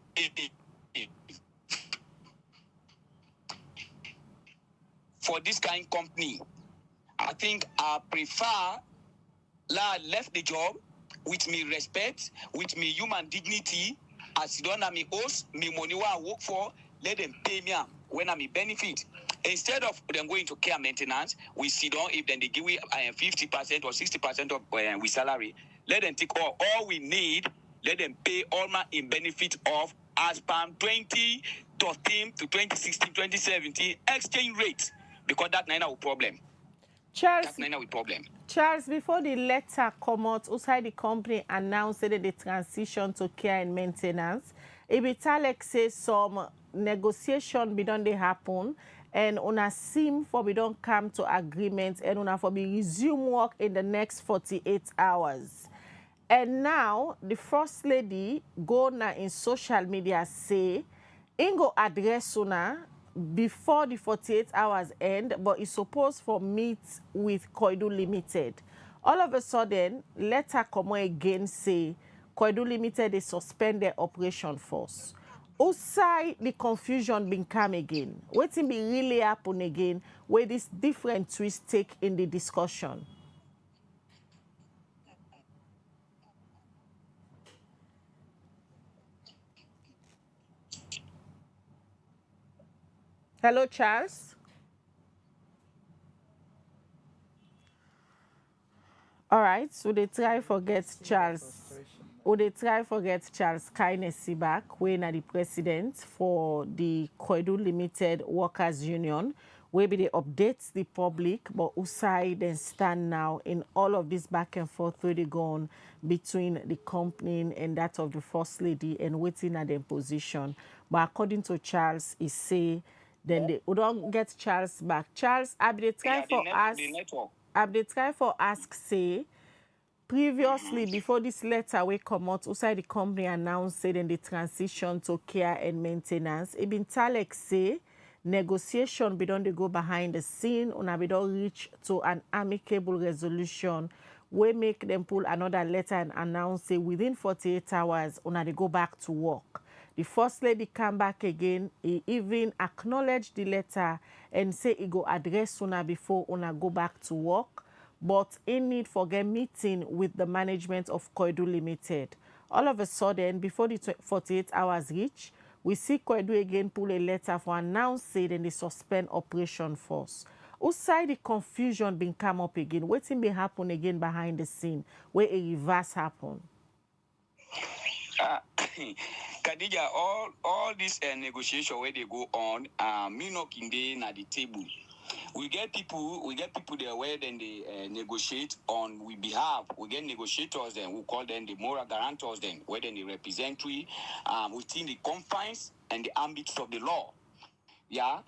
[SPEAKER 15] For this kind of company, I think I prefer left the job with me respect, with me human dignity. As you don't have me host, me money where I work for, let them pay me when I'm benefit. Instead of them going to care maintenance, we sit down if then they give we 50% or 60% of we salary. Let them take all we need. Let them pay all my in benefit of as per 2013 to 2016, 2017 exchange rate. Because that's not our problem.
[SPEAKER 5] Charles,
[SPEAKER 15] that's not our problem.
[SPEAKER 5] Charles, before the letter come out, outside the company announced that the transition to care and maintenance, Ibitalek says some negotiation be done they happen, and una seem for we don't come to agreement, and una for be resume work in the next 48 hours. And now the first lady go na in social media say, ingo address una before the 48 hours end, but it's supposed for meet with Koidu Limited. All of a sudden, letter come again say Koidu Limited they suspend their operation force. Outside the confusion been come again. Waiting be really happen again where this different twist take in the discussion. Hello, Charles. All right, so they try forget Charles. They try forget Charles Kindness back, when are the president for the Koidu Limited Workers Union, where they update the public, but Usai then stand now in all of this back and forth really gone between the company and that of the first lady and waiting at their position. But according to Charles, he say then they don't get Charles back. Charles, they try for ask say previously before this letter we come out outside the company announced saying the transition to care and maintenance. It been Talek say negotiation be done they go behind the scene una be don't reach to an amicable resolution. We make them pull another letter and announce say within 48 hours una they go back to work. The first lady come back again, he even acknowledged the letter and say he go address una before una go back to work, but in need for a meeting with the management of Koidu Limited. All of a sudden, before the 48 hours reach, we see Koidu again pull a letter for announcing and they suspend operation force. Outside the confusion been come up again, waiting be happen again behind the scene, where a reverse happen.
[SPEAKER 15] Khadija, all this negotiation where they go on, me knocking day at the table. We get people there where then they negotiate on we behalf. We get negotiators then, we call them the moral guarantors then, where then they represent within the confines and the ambits of the law. Yeah,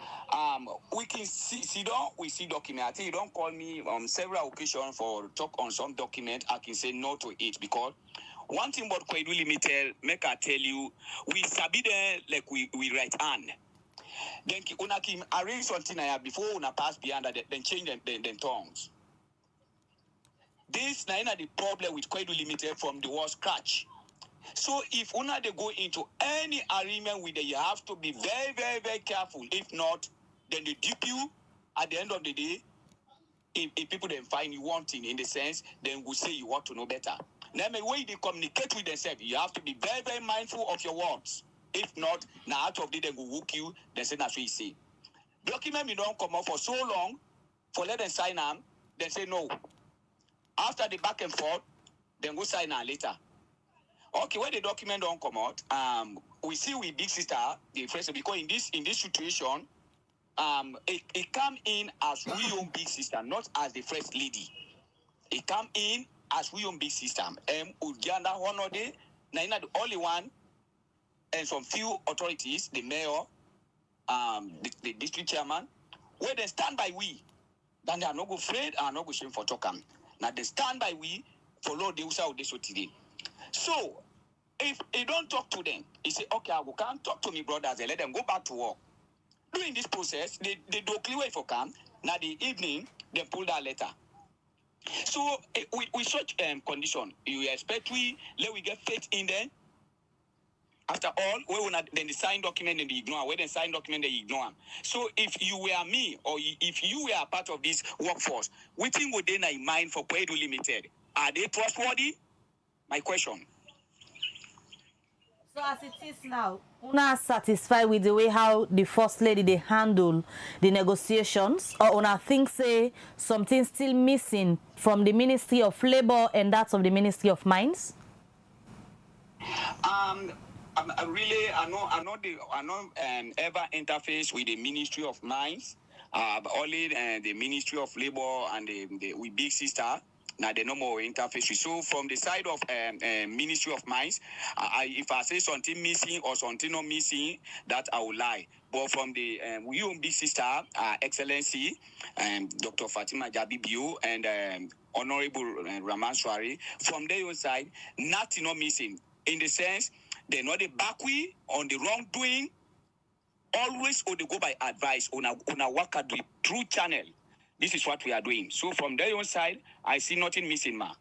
[SPEAKER 15] we can see document. I think you don't call me on several occasions for talk on some document. I can say no to it because one thing about Koidu Limited, make I tell you, we sabi there like we right hand. Then una can arrange something before una pass beyond that, then change them tongues. This na the problem with Koidu Limited from the word scratch. So if una they go into any agreement with them, you have to be very, very, very careful. If not, then they dip you at the end of the day. If people then find you wanting in the sense, then we say you want to know better. Now, the way they communicate with themselves, you have to be very, very mindful of your words. If not, now out of the they go hook you, then say that's what you say. Document me don't come out for so long, for let them sign them, then say no. After the back and forth, then go sign her later. Okay, when the document don't come out, we see with big sister, the first, because in this situation, it come in as we own big sister, not as the first lady. It come in as we own big sister. Uganda honor day, now the only one, and some few authorities, the mayor, the district chairman, where they stand by we, then they are not go afraid and not go shame for talking. Now they stand by we, follow the USA of this today. So, if you don't talk to them, you say, okay, I can't talk to me brothers, and let them go back to work. During this process, they do clear way for camp. Now the evening, they pull that letter. So, with such condition, you expect let we get faith in them. After all, then the signed document and they ignore. When they sign document, they ignore them. So if you were me, or if you were a part of this workforce, what thing would they in mind for Koidu Limited? Are they trustworthy? My question.
[SPEAKER 6] So as it is now, una satisfied with the way how the First Lady they handle the negotiations, or una think say something still missing from the Ministry of Labour and that of the Ministry of Mines?
[SPEAKER 15] I know ever interface with the Ministry of Mines, only the Ministry of Labour and the we big sister. Now they no more interface. So from the side of Ministry of Mines, if I say something missing or something not missing, that I will lie. But from the we own big sister, Excellency, Dr. Fatima Jabibio and Honorable Raman Swari, from their side, nothing not missing. In the sense, they're not the backway on the wrongdoing. Always or they go by advice on a work through channel. This is what we are doing. So from their own side, I see nothing missing, ma.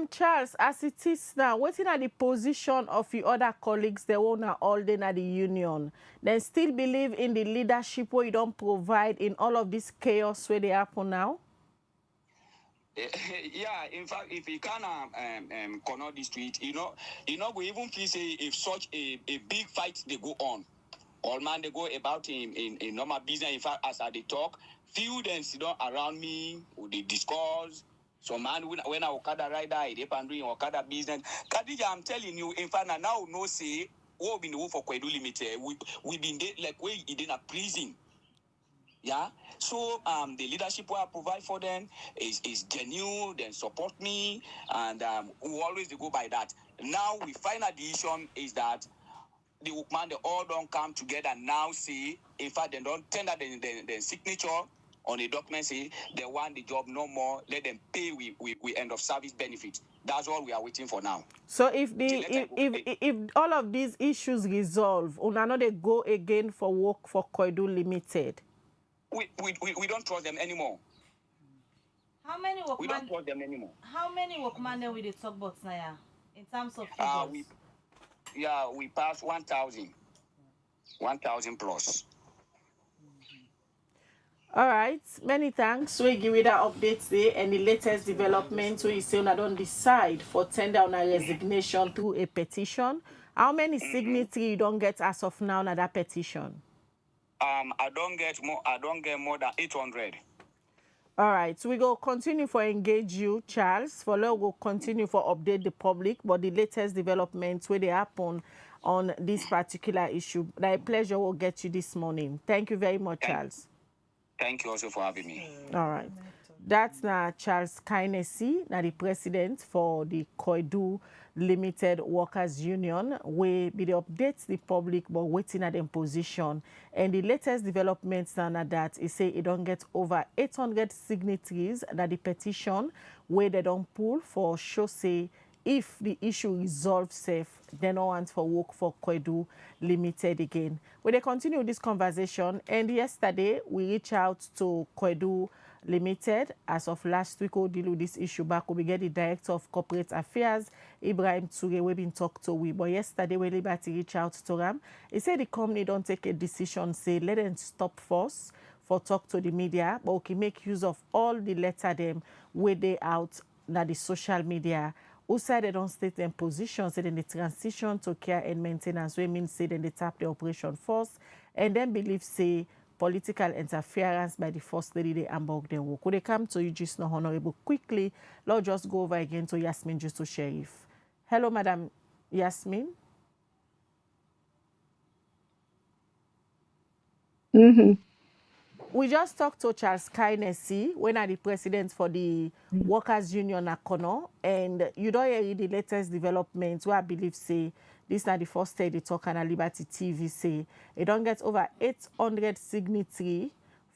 [SPEAKER 5] Charles, as it is now, waiting at the position of the other colleagues, they won't all day at the union. They still believe in the leadership where you don't provide in all of this chaos where they happen now?
[SPEAKER 15] Yeah, in fact, if you can corner the street, we even feel say if such a big fight they go on, all man they go about in normal business. In fact, as they talk, few them sit down around me, they discuss. So man, when I Okada rider, they pan doing Okada business. Khadija, I'm telling you, in fact, now no say what been the work for Koidu Limited. We been there like we in a prison. Yeah, so the leadership I provide for them is genuine, then support me, and we always go by that. Now we find a decision is that the workman they all don't come together now. See, in fact, they don't tender the signature on the document. Say they want the job no more. Let them pay we end of service benefit. That's all we are waiting for now.
[SPEAKER 5] So if all of these issues resolve, una no they go again for work for Koidu Limited.
[SPEAKER 15] We don't trust them anymore.
[SPEAKER 6] How many workmen?
[SPEAKER 15] We don't trust them anymore.
[SPEAKER 6] How many workmen then we talk about now in terms of figures?
[SPEAKER 15] We passed 1,000. 1,000 plus.
[SPEAKER 5] All right, many thanks. We give you the updates there and the latest developments where you say I don't decide for tender on a resignation through a petition. How many signatories you don't get as of now on that petition?
[SPEAKER 15] I don't get more than 800.
[SPEAKER 5] All right, so we go continue for engage you, Charles. For now, we'll continue for update the public, but the latest developments where they happen on this particular issue. My pleasure will get you this morning. Thank you very much, Charles.
[SPEAKER 15] Thank you also for having me.
[SPEAKER 5] All right. That's now Charles Kainesi, now the president for the Koidu Limited Workers Union, where be the updates the public but waiting at them position. And the latest developments now that is say it don't get over 800 signatories that the petition where they don't pull for show say if the issue resolves safe, they don't want for work for Koidu Limited again. We they continue this conversation, and yesterday we reached out to Koidu Limited. As of last week, we'll deal with this issue back. We get the Director of Corporate Affairs, Ibrahim Toure, we've been talked to. But yesterday, when Liberty reached out to him, he said the company don't take a decision, say, let them stop force for talk to the media, but we can make use of all the letter them where they out na the social media outside they don't state them positions, and then the transition to care and maintenance, we mean say then they tap the operation force, and then believe say political interference by the first lady they ambog them work. Could they come to you just no honorable quickly? Let's just go over again to Yasmin just to sheriff. Hello, Madam Yasmin. We just talked to Charles Kynesi, when are the president for the Workers' Union at Kono, and you don't hear the latest developments where I believe say this not the first day they talk on Liberty TV say it don't get over 800 signatory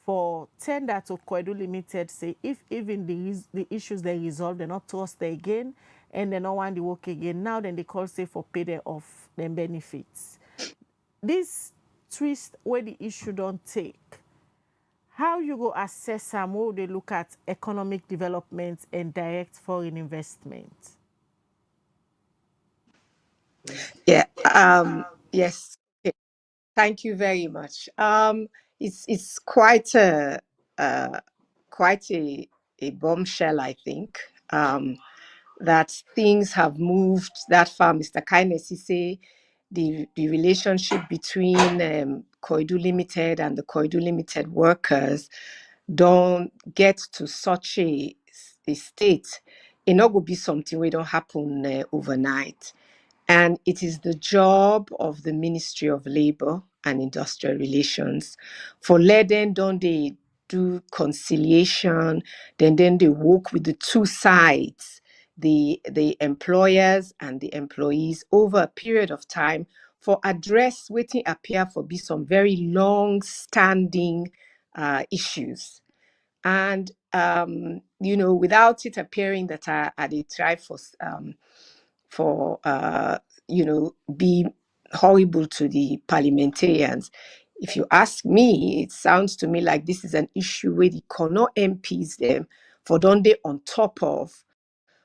[SPEAKER 5] for tender to Koidu Limited say if even the issues they resolve, they not trust they again and they don't want to work again. Now then they call say for pay them off them benefits. This twist where the issue don't take. How you go assess some how they look at economic development and direct foreign investment?
[SPEAKER 14] Yeah. Yes. Okay. Thank you very much. It's quite a bombshell, I think. That things have moved that far. Mr. Kindness, he say the relationship between Koidu Limited and the Koidu Limited workers don't get to such a state. It not go be something we don't happen overnight. And it is the job of the Ministry of Labour and Industrial Relations for letting don't they do conciliation, then they work with the two sides, the employers and the employees over a period of time for address waiting appear for be some very long standing issues. And without it appearing that I did try for be horrible to the parliamentarians. If you ask me, it sounds to me like this is an issue where the Kono MPs them for don't they on top of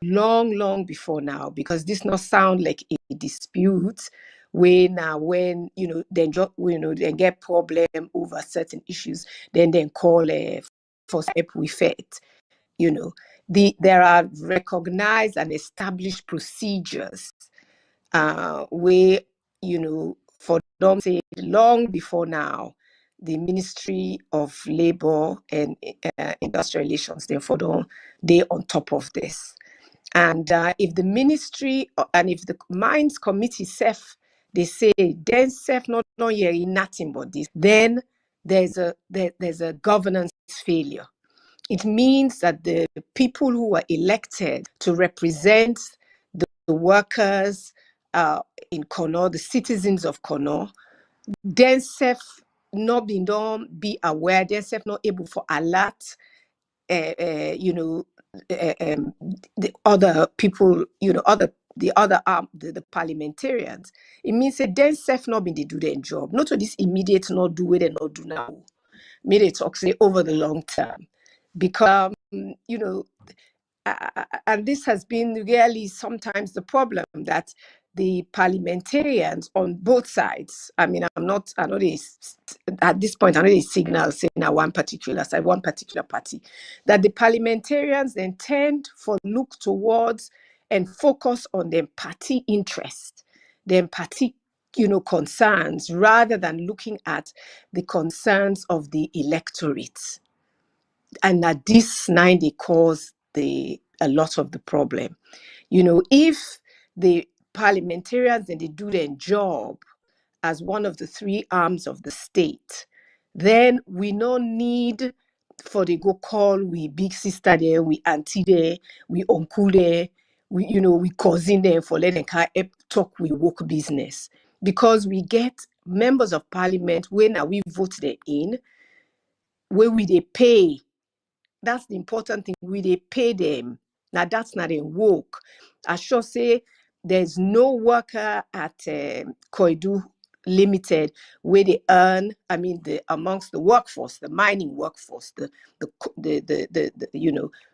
[SPEAKER 14] long before now, because this not sound like a dispute when they get problem over certain issues, then call for help with it. There are recognized and established procedures where, for them say long before now, the Ministry of Labour and Industrial Relations, therefore, they on top of this. And if the ministry and if the Mines Committee self, they say, then self not hearing nothing but this, then there's a governance failure. It means that the people who are elected to represent the workers in Kono, the citizens of Kono, themselves not be aware, themselves not able for alert, the other people, the parliamentarians. It means that themselves not been they do their job. Not to this immediate not do it and not do now. Made it talk say over the long term. Because, and this has been really sometimes the problem that the parliamentarians on both sides, I mean, I know at this point, I know they signal saying now one particular side, one particular party, that the parliamentarians then tend for look towards and focus on their party interest, their party concerns, rather than looking at the concerns of the electorate. And that this 90 cause a lot of the problem. If the parliamentarians and they do their job as one of the three arms of the state, then we no need for the go call we big sister there, we auntie there, we uncle there, we cousin there for letting talk we work business. Because we get members of parliament when we vote them in, where we they pay. That's the important thing. We they pay them. Now that's not a work. I sure say there's no worker at Koidu Limited where they earn. I mean, amongst the workforce, the mining workforce, the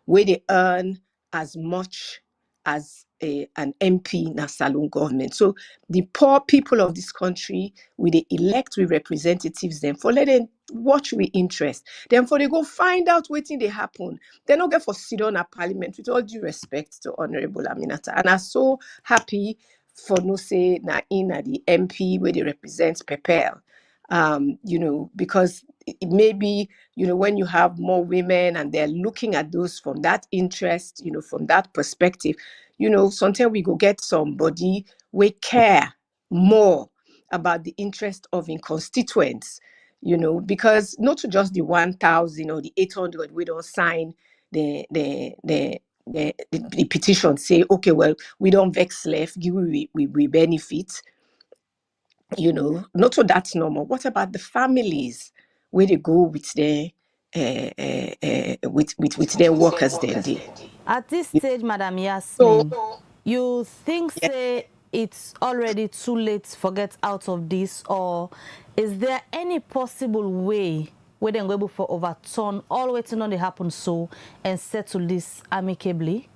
[SPEAKER 14] where they earn as much as an MP in a saloon government. So the poor people of this country, we they elect with representatives them for let them watch with interest. Then for they go find out what thing they happen. They not get for sit on a parliament with all due respect to Honorable Aminata. And I'm so happy for no say na in the MP where they represent Pepel. Because it may be, when you have more women and they're looking at those from that interest, from that perspective, sometimes we go get somebody we care more about the interest of in constituents, because not just the 1,000 or the 800 we don't sign the petition say, okay, well, we don't vex left, give we benefit. Not so that's normal. What about the families where they go with their with their workers then?
[SPEAKER 6] At this stage, Madam Yasmin, you think say it's already too late to get out of this, or is there any possible way where they're able to overturn all waiting on they happen so and settle this amicably?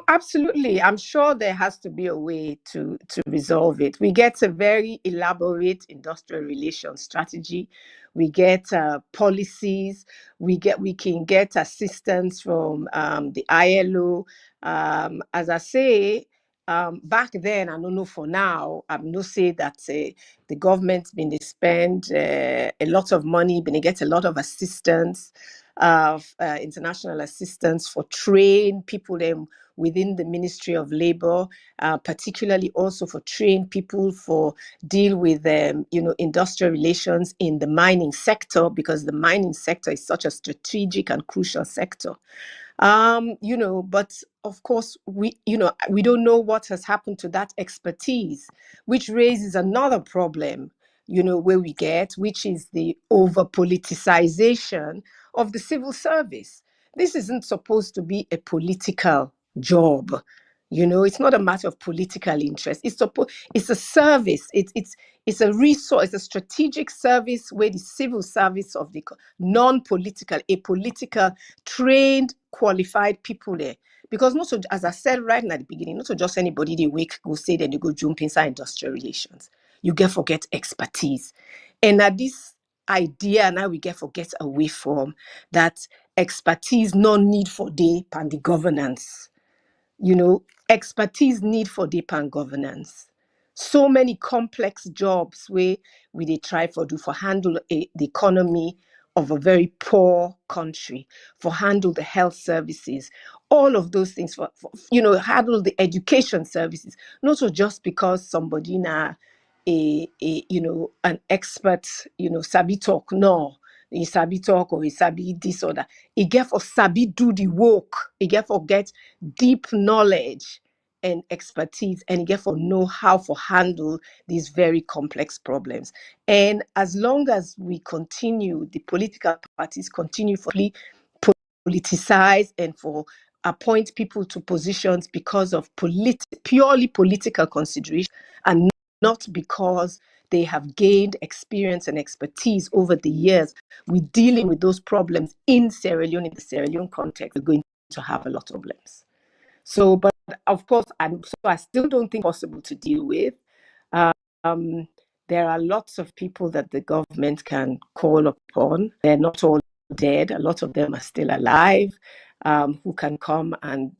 [SPEAKER 14] Absolutely. I'm sure there has to be a way to resolve it. We get a very elaborate industrial relations strategy. We get policies. We can get assistance from the ILO. As I say, back then, I don't know for now, I'm not say that the government's been they spend a lot of money, been they get a lot of assistance, international assistance for train people them within the Ministry of Labor, particularly also for train people for deal with industrial relations in the mining sector, because the mining sector is such a strategic and crucial sector. But of course, we don't know what has happened to that expertise, which raises another problem, where we get, which is the over politicization of the civil service. This isn't supposed to be a political job. It's not a matter of political interest. It's a service. It's a resource. It's a strategic service where the civil service of the non-political, apolitical, trained, qualified people there. Because not so, as I said right at the beginning, not so just anybody they wake go say then you go jump inside industrial relations. You get forget expertise, and at this idea now we get forget away from that expertise, no need for day and the governance. Expertise need for deep and governance. So many complex jobs where we they try for handle the economy of a very poor country, for handle the health services, all of those things, for handle the education services. Not so just because somebody now an expert, sabi talk, no. He sabi talk or he sabi this or that. He get for sabi do the work. He get for get deep knowledge and expertise, and he get for know how to handle these very complex problems. And as long as we continue, the political parties continue for politicize and for appoint people to positions because of purely political consideration and not because they have gained experience and expertise over the years with dealing with those problems in Sierra Leone, in the Sierra Leone context, we're going to have a lot of problems. So, but of course, I still don't think it's possible to deal with. There are lots of people that the government can call upon. They're not all dead. A lot of them are still alive, who can come and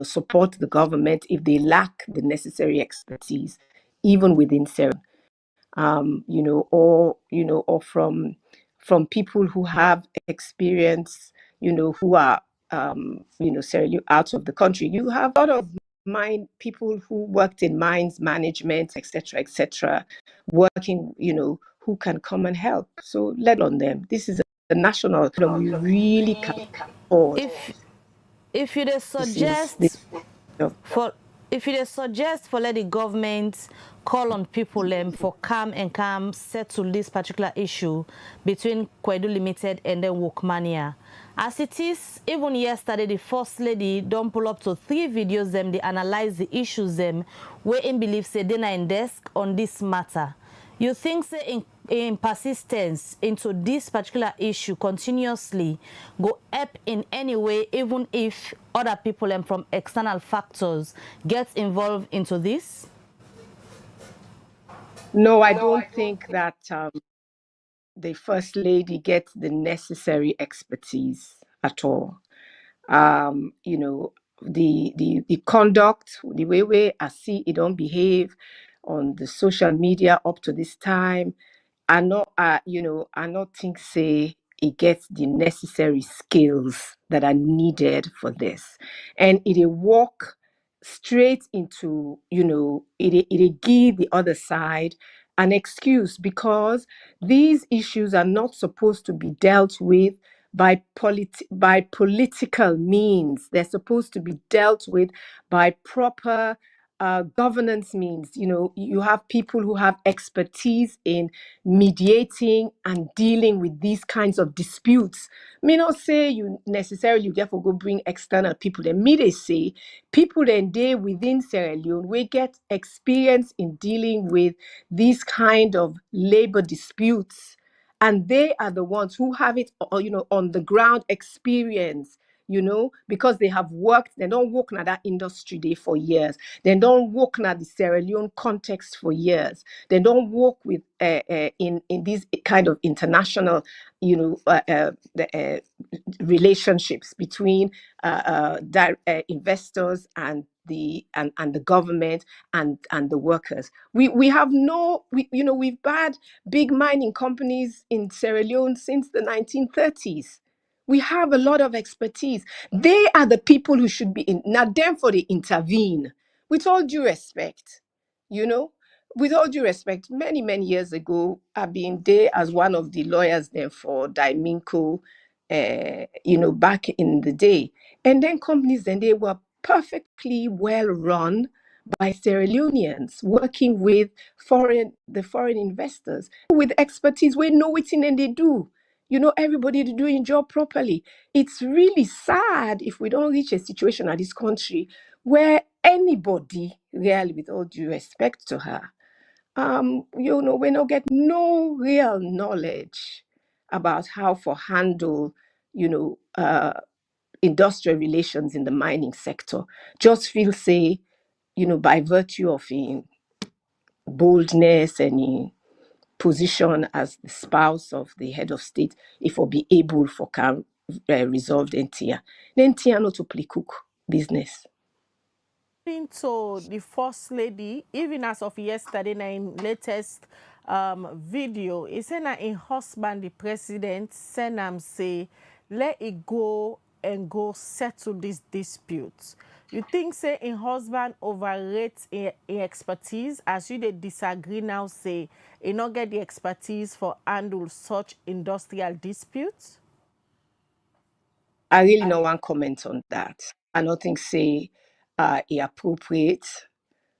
[SPEAKER 14] support the government if they lack the necessary expertise, even within Sierra. Or from people who have experience, who are, Sierra out of the country. You have a lot of people who worked in mines management, etc., working, who can come and help. So let on them. This is a national problem. We really can afford.
[SPEAKER 6] If you suggest for let the government call on people for calm settle this particular issue between Koidu Limited and the Workmania. As it is, even yesterday, the First Lady don't pull up to 3 videos them, they analyze the issues them, where in belief say they're in desk on this matter. You think say in persistence into this particular issue continuously go help in any way, even if other people and from external factors get involved into this?
[SPEAKER 14] No, I don't think that the First Lady gets the necessary expertise at all. You know, the conduct, the way I see it don't behave on the social media up to this time, I not I not think say it gets the necessary skills that are needed for this. And it walk straight into, it give the other side an excuse, because these issues are not supposed to be dealt with by political means. They're supposed to be dealt with by proper governance means. You have people who have expertise in mediating and dealing with these kinds of disputes. May not say you necessarily therefore go bring external people. Then me they say people then they within Sierra Leone we get experience in dealing with these kind of labor disputes, and they are the ones who have it on the ground experience, because they have worked. They don't work in that industry day for years. They don't work in the Sierra Leone context for years. They don't work with in these kind of international relationships between investors and the government and the workers. We've had big mining companies in Sierra Leone since the 1930s. We have a lot of expertise. They are the people who should be in. Now, them for they intervene. With all due respect, with all due respect, many, many years ago, I've been there as one of the lawyers there for Diminco, back in the day. And then companies, then they were perfectly well run by Sierra Leoneans working with the foreign investors with expertise. We know it in and they do. Everybody doing job properly. It's really sad if we don't reach a situation at this country where anybody, really, with all due respect to her, we don't get no real knowledge about how to handle, industrial relations in the mining sector. Just feel say, by virtue of in boldness and in position as the spouse of the head of state, if we be able for can resolve the NTIA. The NTIA not to play cook business.
[SPEAKER 5] To the First Lady, even as of yesterday, in latest video, he said that in husband, the president, send him say, let it go and go settle this dispute. You think say in husband overrates in expertise, as you they disagree now, say he not get the expertise for handle such industrial disputes?
[SPEAKER 14] I really don't want to comment on that. I don't think say it appropriate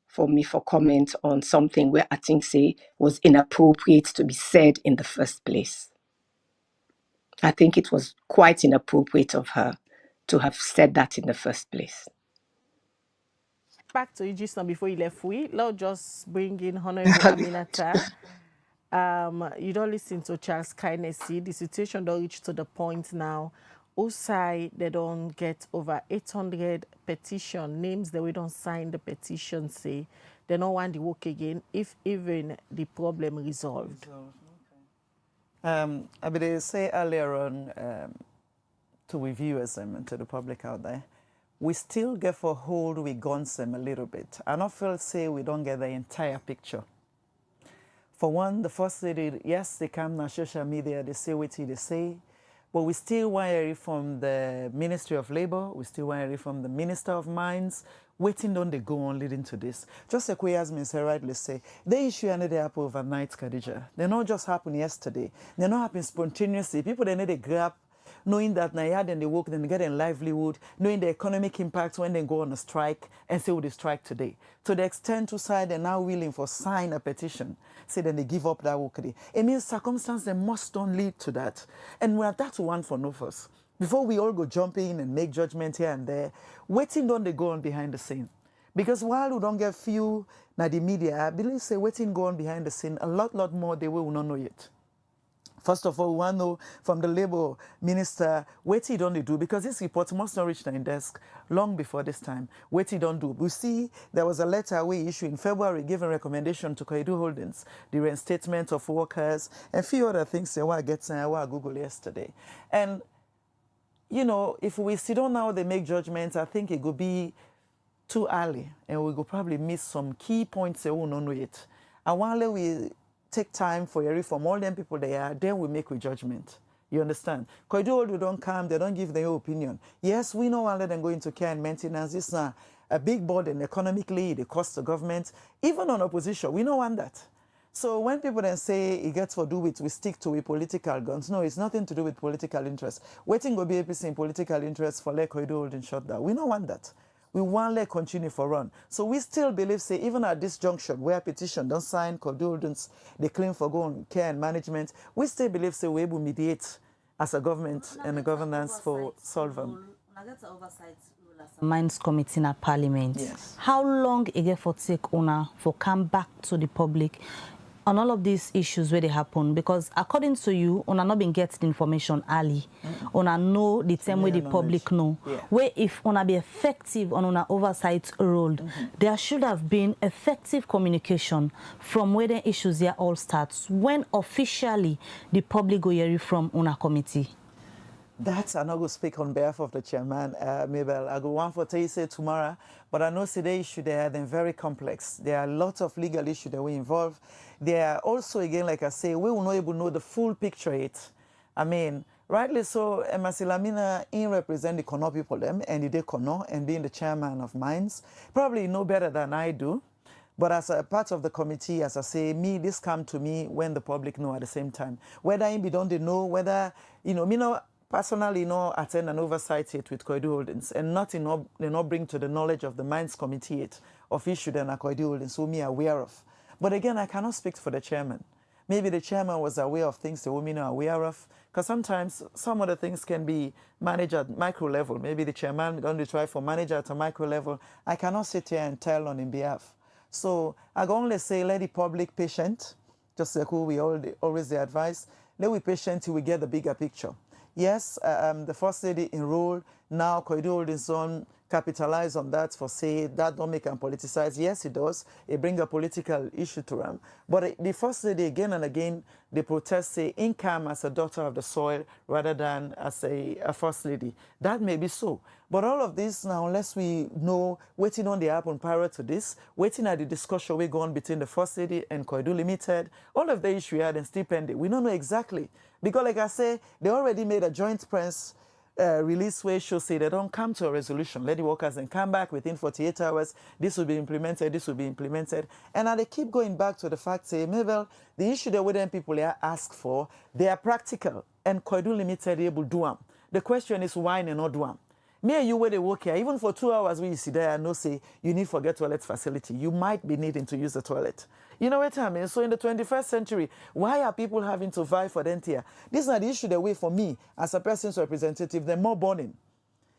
[SPEAKER 14] for me for comment on something where I think say was inappropriate to be said in the first place. I think it was quite inappropriate of her to have said that in the first place.
[SPEAKER 5] Back to you just now before you left, let's just bring in Honorable Aminata. You don't listen to Charles Kindness. The situation don't reach to the point now. Osai, they don't get over 800 petition names that we don't sign the petition, say they don't want the work again if even the problem resolved.
[SPEAKER 13] I would say earlier on to we viewers and to the public out there, we still get for hold with guns a little bit. I don't feel say we don't get the entire picture. For one, the First Lady, yes, they come on social media, they say what they say, but we still want to hear from the Ministry of Labour, we still want to hear from the Minister of Mines, waiting on they go on leading to this. Just like Yasmin said rightly say, the issue and they happen overnight, Khadija. They not just happen yesterday. They not happen spontaneously. People they need to grab, knowing that now then they work, then they get a livelihood, knowing the economic impact when they go on a strike and say, oh, they strike today. To the extent to side they're now willing for sign a petition, say then they give up that work day. It means circumstances they must don't lead to that. And we have that one for no first. Before we all go jumping and make judgment here and there, waiting don't they go on behind the scene. Because while we don't get few na the media, I believe say waiting go on behind the scene, a lot more they will not know yet. First of all, we want to know from the Labour Minister what he don't do, because this report must not reach the desk long before this time. What he don't do. We see there was a letter we issued in February giving recommendation to Koidu Holdings, the reinstatement of workers, and a few other things I want to get I want to Google yesterday. And, you know, if we sit down now, they make judgments, I think it could be too early, and we could probably miss some key points we don't know yet. And while we take time for a reform, all them people they are, then we make a judgment. You understand? Koidu Holdings don't come, they don't give their opinion. Yes, we know one let them go into care and maintenance. This is a big burden economically, it costs the government. Even on opposition, we don't want that. So when people then say it gets to do with we stick to political guns, no, it's nothing to do with political interest. Waiting will be APC in political interest for let Koidu Holdings shut down. We don't want that. We want to continue for run. So we still believe, say, even at this junction where petition don't sign, Koidu Holdings, they claim for going care and management, we still believe, say, we're able to mediate as a government and a governance for solve them.
[SPEAKER 6] Mines Committee in a Parliament.
[SPEAKER 13] Yes.
[SPEAKER 6] How long again for take owner for come back to the public on all of these issues where they happen? Because according to you, una not been getting information early. Una know the time where the public know.
[SPEAKER 13] Yeah.
[SPEAKER 6] Where if una be effective on una oversight role, there should have been effective communication from where the issues here all starts. When officially the public go hear from una committee.
[SPEAKER 13] That's I'm not going to speak on behalf of the chairman, Mabel. I go one for say tomorrow, but I know today issue they are then very complex. There are lots of legal issues that we involve. There are also, again, like I say, we will not able to know the full picture yet. I mean, rightly so, Emasilamina in represent the Kono people them, and the Kono, and being the chairman of Mines, probably know better than I do. But as a part of the committee, as I say, this come to me when the public know at the same time. Whether in be don't they know, whether, you know, me know, personally, attend an oversight it with Koidu Holdings, and nothing not bring to the knowledge of the Mines Committee it of issue than a Koidu Holdings who me aware of. But again, I cannot speak for the chairman. Maybe the chairman was aware of things the women are aware of, because sometimes some of the things can be managed at micro level. Maybe the chairman don't try for manager at a micro level. I cannot sit here and tell on his behalf. So I can only say let the public patient, just like who we always advise, let we patient till we get the bigger picture. Yes, the first lady enrolled, now Koidu Holdings on capitalize on that for say that don't make them politicize. Yes, it does. It brings a political issue to them. But the first lady again and again, they protest say income as a daughter of the soil rather than as a first lady. That may be so. But all of this now, unless we know waiting on the happen prior to this, waiting at the discussion we go on between the first lady and Koidu Limited, all of the issue had and still pending. We don't know exactly. Because like I say, they already made a joint press release where show say they don't come to a resolution. Let the workers and come back within 48 hours. This will be implemented. This will be implemented. And now they keep going back to the fact, say, Mabel, the issue that wooden people ask for, they are practical. And Koidu Limited able to do them. The question is why they not do them? Me and you where they work here, even for 2 hours when you sit there and no say you need for get toilet facility, you might be needing to use the toilet. You know what I mean? So in the 21st century, why are people having to vie for them here? This is not the issue that way for me as a person's representative, they're more burning.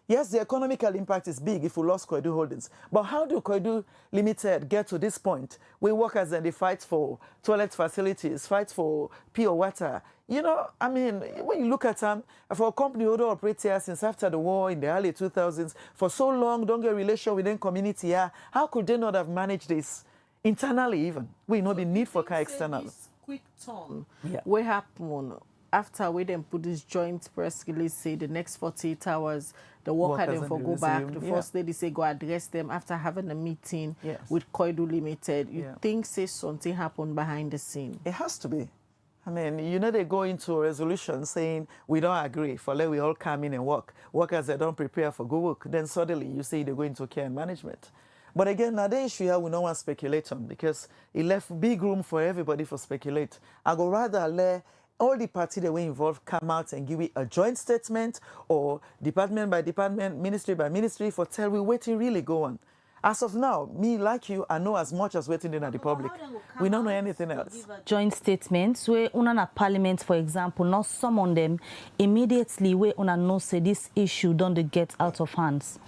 [SPEAKER 13] Yes, the economical impact is big if we lost Koidu Holdings. But how do Koidu Limited get to this point where workers and they fight for toilet facilities, fight for pure water? You know, I mean, when you look at them, for a company who don't operate here since after the war in the early 2000s, for so long, don't get a relation within community here, how could they not have managed this internally even? We know the need for car external.
[SPEAKER 5] This quick turn, what happened after we then put this joint press release, say the next 48 hours, the worker then for go back, the first lady say go address them after having a meeting with Koidu Limited. You think say something happened behind the scene?
[SPEAKER 13] It has to be. I mean, you know, they go into a resolution saying we don't agree for let we all come in and work. Workers that don't prepare for good work, then suddenly you say they go into care and management. But again, now the issue here we don't want to speculate on because it left big room for everybody for speculate. I go rather let all the parties that were involved come out and give it a joint statement or department by department, ministry by ministry for tell we waiting really go on. As of now, me like you, I know as much as waiting in at the public. We don't know anything else.
[SPEAKER 6] Joint statements where una parliament, for example, not summon them immediately where una know say this issue don't get out of hands.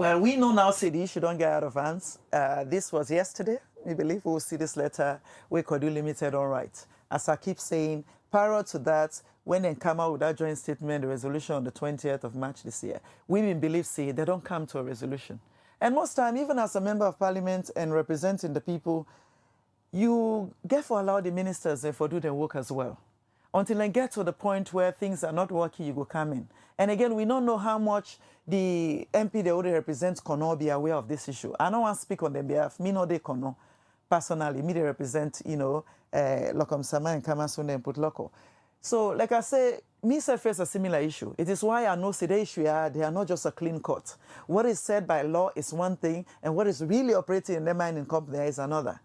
[SPEAKER 13] Well, we know now, say the issue don't get out of hands. This was yesterday. We believe we'll see this letter where Koidu Limited all right. As I keep saying, prior to that, when they come out with that joint statement, the resolution on the 20th of March this year, we believe, say, they don't come to a resolution. And most time, even as a member of parliament and representing the people, you get for allow the ministers for do their work as well. Until they get to the point where things are not working, you go come in. And again, we don't know how much the MP they already represent Kono be aware of this issue. I don't want to speak on their behalf. Me no they Kono. Personally, me they represent, Lokom Sama and Kamasune and Putloko. So, like I say, me self face a similar issue. It is why I know the issue they are not just a clean cut. What is said by law is one thing, and what is really operating in their mining company is another.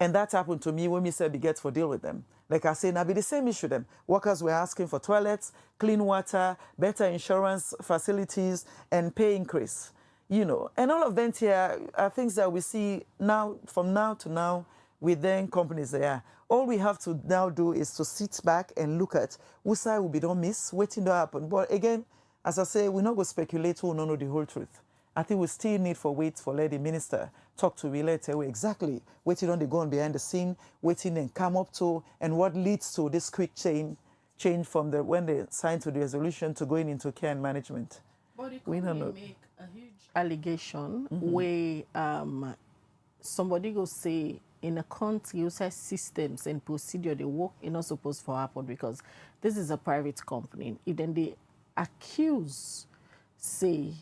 [SPEAKER 13] And that happened to me when me said we get for deal with them. Like I say, now be the same issue them. Workers were asking for toilets, clean water, better insurance facilities, and pay increase. And all of them here are things that we see now, from now to now, within companies there. All we have to now do is to sit back and look at whose side will be don't miss, waiting to happen. But again, as I say, we're not going to speculate who don't know the whole truth. I think we still need for wait for let the minister talk to we later exactly waiting on the going behind the scene, waiting and come up to, and what leads to this quick change from when they signed to the resolution to going into care and management.
[SPEAKER 5] But it could make a huge allegation where somebody go say in a country you say systems and procedure they work is not supposed to happen because this is a private company. If then they accuse, say,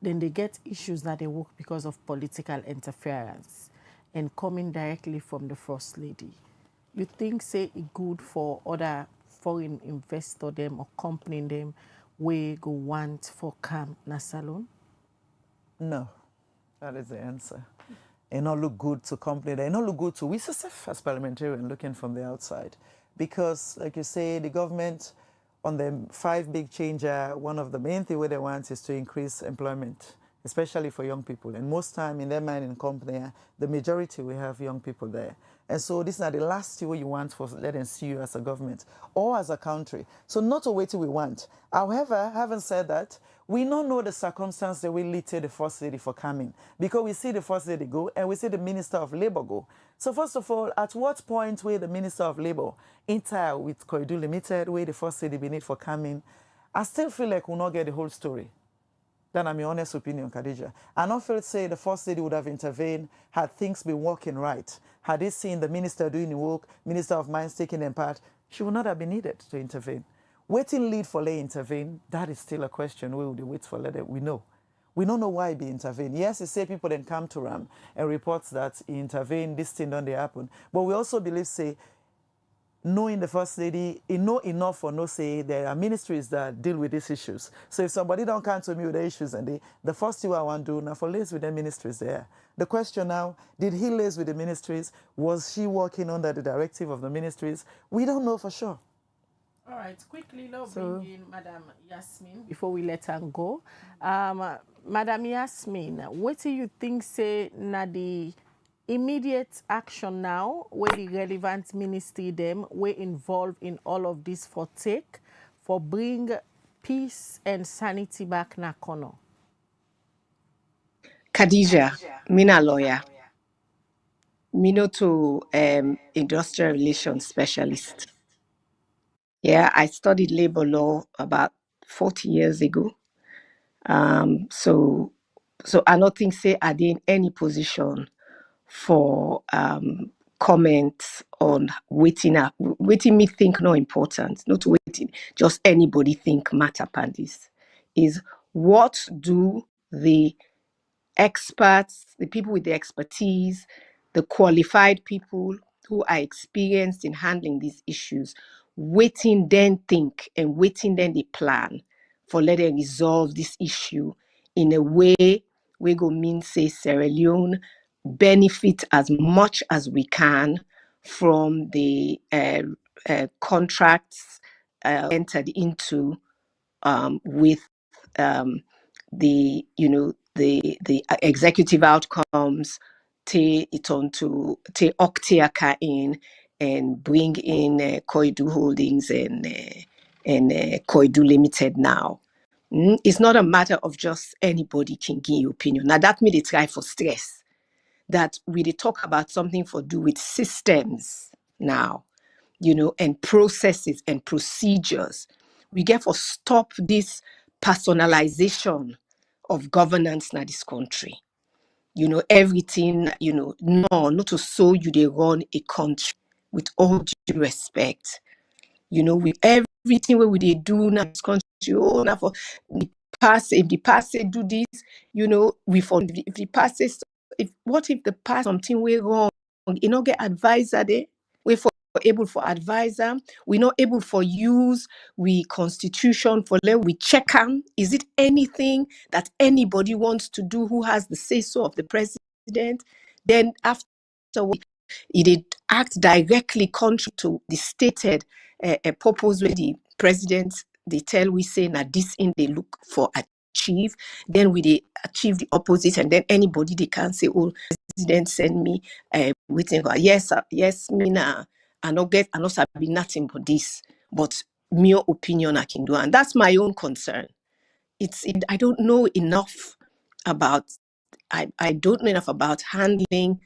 [SPEAKER 5] then they get issues that they work because of political interference and coming directly from the First Lady. You think, say, it good for other foreign investor them or company them where go want for come na salon?
[SPEAKER 13] No, that is the answer. It not look good to company. They not look good to we as parliamentarian looking from the outside. Because, like you say, the government on the 5 big changer, one of the main things they want is to increase employment, especially for young people. And most time in their mining company, the majority we have young people there. And so this is not the last thing you want for let them see you as a government or as a country. So not a way till we want. However, having said that, we don't know the circumstance that will lead to the First Lady for coming. Because we see the First Lady go and we see the Minister of Labour go. So first of all, at what point will the Minister of Labour enter with Koidu Limited, where the First Lady be need for coming? I still feel like we'll not get the whole story. That's my honest opinion, Khadija. I don't feel say the First Lady would have intervened had things been working right. Had they seen the minister doing the work, Minister of Mines taking them part, she would not have been needed to intervene. Waiting lead for Lay intervene, that is still a question. Where would they wait for Lay? We know. We don't know why he intervened. Yes, he say people then come to Ram and reports that he intervened, this thing don't happen. But we also believe, say, knowing the First Lady, he know enough for no say there are ministries that deal with these issues. So if somebody don't come to me with the issues and the first thing I want to do now for liaise with the ministries there. The question now, did he liaise with the ministries? Was she working under the directive of the ministries? We don't know for sure.
[SPEAKER 5] All right, quickly, let's bring in Madam Yasmin before we let her go. Madam Yasmin, what do you think say na the immediate action now where the relevant ministry them were involved in all of this for take for bring peace and sanity back na kono?
[SPEAKER 14] Khadija, mina lawyer, mino to industrial relations specialist. Yeah, I studied labor law about 40 years ago. So I don't think say I did in any position for comments on waiting me think no important, not waiting, just anybody think matter pan this. Is what do the experts, the people with the expertise, the qualified people who are experienced in handling these issues, waiting then think and waiting then they plan for let them resolve this issue in a way we go mean say Sierra Leone benefit as much as we can from the contracts entered into with the executive outcomes, take it on to take Octiaka in and bring in Koidu Holdings and Koidu Limited now. It's not a matter of just anybody can give your opinion. Now that me they try for stress that we they talk about something for do with systems now, and processes and procedures. We get for stop this personalization of governance in this country. Everything, no, not to so you they run a country with all due respect. With everything what we they do now this country, oh, now for the past, if the past say do this, we for if the past says, what if the past something way wrong? Get advisor there. We for able for advisor. We not able for use we constitution for let we check on. Is it anything that anybody wants to do who has the say so of the president? Then after it did act directly contrary to the stated purpose where the president they tell we say that this in they look for achieve, then we they achieve the opposite, and then anybody they can say, oh, president send me waiting for yes me now I not be nothing but this, but mere opinion I can do, and that's my own concern. I don't know enough about I don't know enough about handling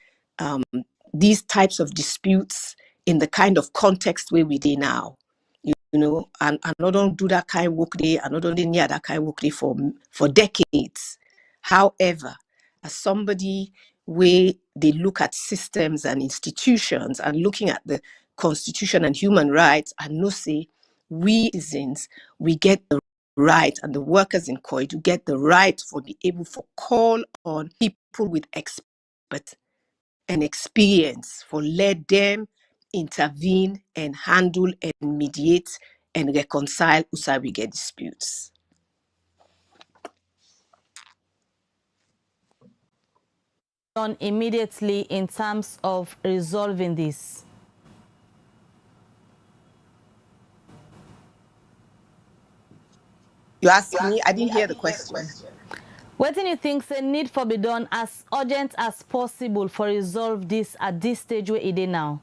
[SPEAKER 14] these types of disputes in the kind of context where we do now. And I don't do that kind of work there, I don't do near that kind of work there for decades. However, as somebody where they look at systems and institutions and looking at the constitution and human rights, and no say we citizens, we get the right, and the workers in Koidu get the right for be able to call on people with expert and experience for let them intervene and handle and mediate and reconcile Usabige disputes.
[SPEAKER 6] Done immediately in terms of resolving this?
[SPEAKER 14] You asked me, I didn't hear the question.
[SPEAKER 6] What do you think the need for be done as urgent as possible for resolve this at this stage where it is now?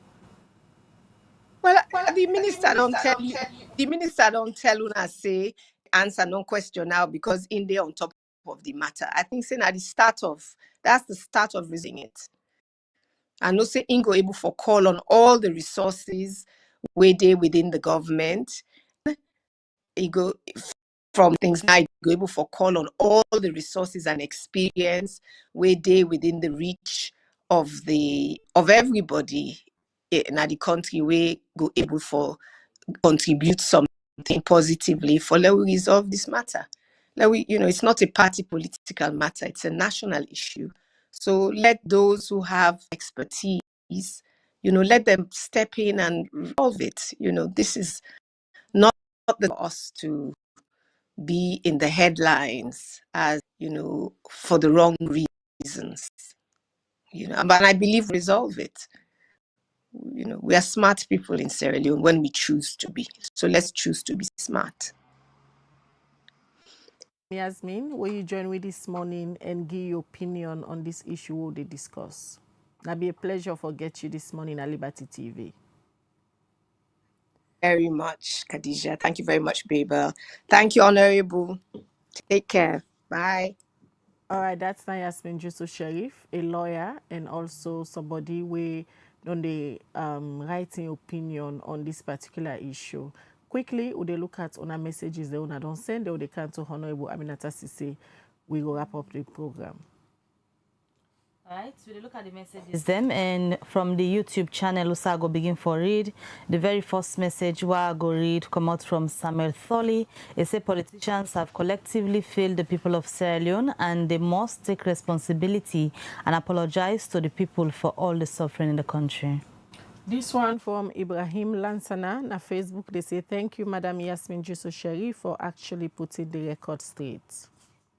[SPEAKER 14] Well, the minister don't tell you. The minister don't tell you and say answer no question now because in there on top of the matter. I think saying at the start of that's the start of raising it. And no say Ingo able for call on all the resources where they within the government. He go from things now go able for call on all the resources and experience where they within the reach of everybody in the country where go able for contribute something positively for let we resolve this matter. Let we, it's not a party political matter, it's a national issue. So let those who have expertise, let them step in and resolve it. This is not for us to be in the headlines as, for the wrong reasons. But I believe resolve it. We are smart people in Sierra Leone when we choose to be. So let's choose to be smart.
[SPEAKER 5] Yasmin, will you join me this morning and give your opinion on this issue we'll discuss? It'll be a pleasure for get you this morning at Liberty TV.
[SPEAKER 14] Very much, Khadija. Thank you very much, Babel. Thank you, Honorable. Take care. Bye.
[SPEAKER 5] All right, that's now Yasmin Jusso Sheriff, a lawyer and also somebody who on the writing opinion on this particular issue. Quickly, would they look at on our messages they don't send, or they can to Honorable Aminata Sise. We will wrap up the program.
[SPEAKER 6] All right, so we look at the messages them, and from the YouTube channel, I go begin for read. The very first message where I go read come out from Samuel Thorley. It says politicians have collectively failed the people of Sierra Leone and they must take responsibility and apologize to the people for all the suffering in the country.
[SPEAKER 5] This one from Ibrahim Lansana na Facebook. They say, thank you, Madam Yasmin Jusso Sherry, for actually putting the record straight.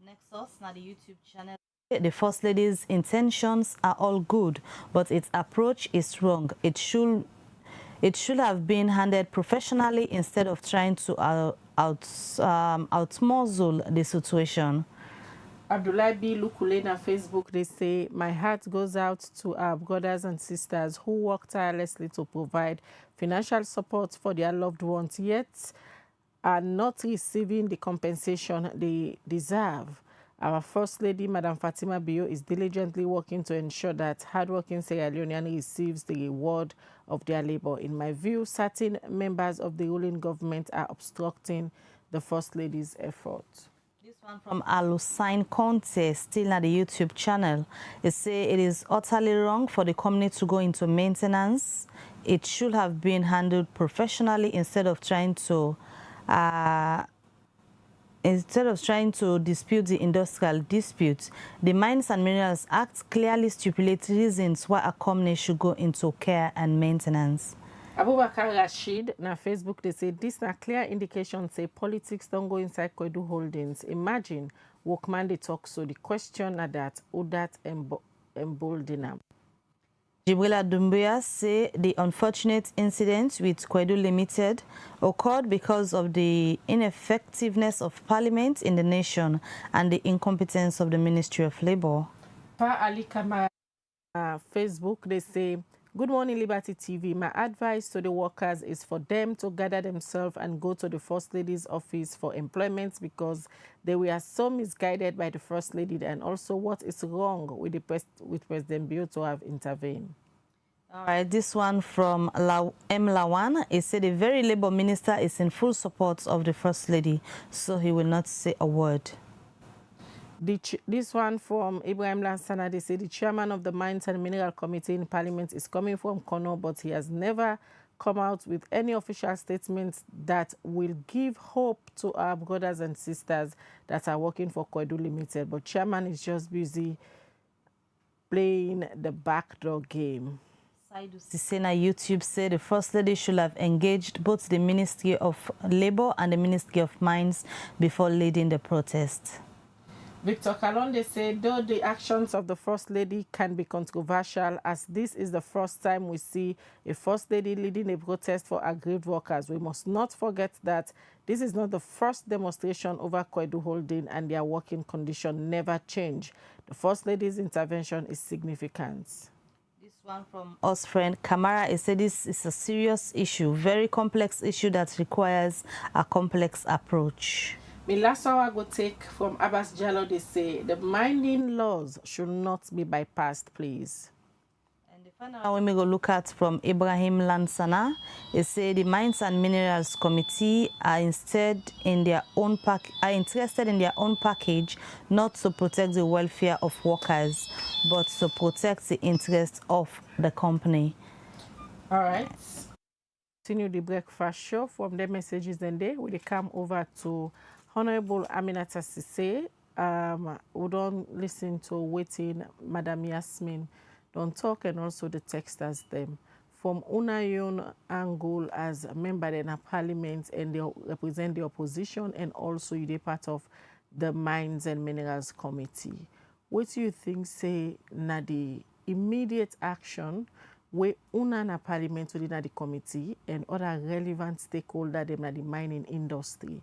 [SPEAKER 6] Next us, now the YouTube channel. The First Lady's intentions are all good, but its approach is wrong. It should have been handled professionally instead of trying to outmuzzle the situation.
[SPEAKER 5] Abdullah B. Lukule na Facebook, they say, my heart goes out to our brothers and sisters who work tirelessly to provide financial support for their loved ones, yet are not receiving the compensation they deserve. Our First Lady, Madam Fatima Bio, is diligently working to ensure that hardworking Sierra Leonean receives the reward of their labor. In my view, certain members of the ruling government are obstructing the First Lady's efforts.
[SPEAKER 6] This one from Alusign Conte, still at the YouTube channel. It says it is utterly wrong for the company to go into maintenance. It should have been handled professionally instead of trying to dispute the industrial dispute. The Mines and Minerals Act clearly stipulates reasons why a company should go into care and maintenance.
[SPEAKER 5] Abubakar Rashid na Facebook, they say this na clear indication say politics don't go inside Koidu Holdings. Imagine workman they talk, so the question na that would that embolden them.
[SPEAKER 6] Jibrila Dumbuya say the unfortunate incident with Koidu Limited occurred because of the ineffectiveness of Parliament in the nation and the incompetence of the Ministry of Labour.
[SPEAKER 5] Pa Ali Kamara Facebook, they say, good morning, Liberty TV. My advice to the workers is for them to gather themselves and go to the First Lady's office for employment because they were so misguided by the First Lady, and also what is wrong with President Bio to have intervened.
[SPEAKER 6] All right, this one from M. Lawan. He said the very Labour Minister is in full support of the First Lady, so he will not say a word.
[SPEAKER 5] This one from Ibrahim Lansana, they say the chairman of the Mines and Mineral Committee in Parliament is coming from Kono, but he has never come out with any official statements that will give hope to our brothers and sisters that are working for Koidu Limited. But chairman is just busy playing the backdoor game.
[SPEAKER 6] Sisena YouTube said the First Lady should have engaged both the Ministry of Labour and the Ministry of Mines before leading the protest.
[SPEAKER 5] Victor Kalonde said, though the actions of the First Lady can be controversial, as this is the first time we see a First Lady leading a protest for aggrieved workers, we must not forget that this is not the first demonstration over Koidu Holding, and their working condition never change. The First Lady's intervention is significant.
[SPEAKER 6] This one from us friend Kamara, he said this is a serious issue, very complex issue that requires a complex approach.
[SPEAKER 5] The last one I go take from Abbas Jallo, they say the mining laws should not be bypassed, please.
[SPEAKER 6] And the final one we go look at from Ibrahim Lansana, he said the Mines and Minerals Committee are interested in their own package, not to protect the welfare of workers, but to protect the interests of the company.
[SPEAKER 5] All right. Continue the breakfast show. From the messages then they will come over to Honorable Aminata Sise. We don't listen to waiting Madam Yasmin don't talk, and also the texters them. From Unayun Angle as a member in a parliament, and they represent the opposition, and also you're part of the Mines and Minerals Committee. What do you think say na the immediate action where una na parliament within the committee and other relevant stakeholders them na the mining industry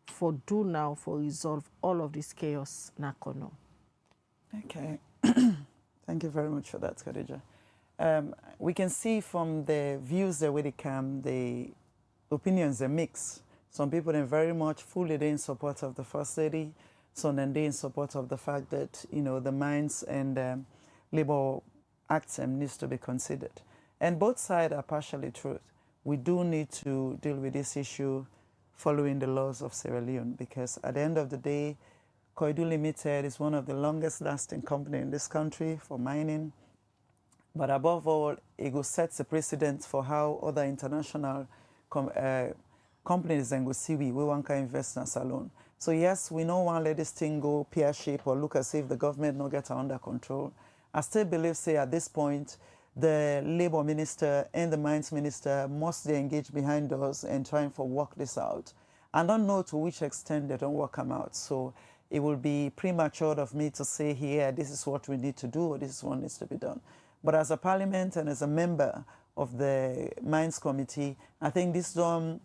[SPEAKER 5] for do now for resolve all of this chaos na kono?
[SPEAKER 13] Okay. Thank you very much for that, Khadija. We can see from the views that really come, the opinions are mixed. Some people are very much fully in support of the First Lady, some then they in support of the fact that, you know, the Mines and Labour Act needs to be considered. And both sides are partially true. We do need to deal with this issue following the laws of Sierra Leone, because at the end of the day, Koidu Limited is one of the longest lasting companies in this country for mining. But above all, it sets a precedent for how other international companies then go see we want to invest in alone. So yes, we don't want to let this thing go pear-shaped or look as if the government not get under control. I still believe, say, at this point, the Labour Minister and the Mines Minister must engage behind us and trying to work this out. I don't know to which extent they don't work them out. So it will be premature of me to say here, this is what we need to do, or this is what needs to be done. But as a parliament and as a member of the Mines Committee, I think this don't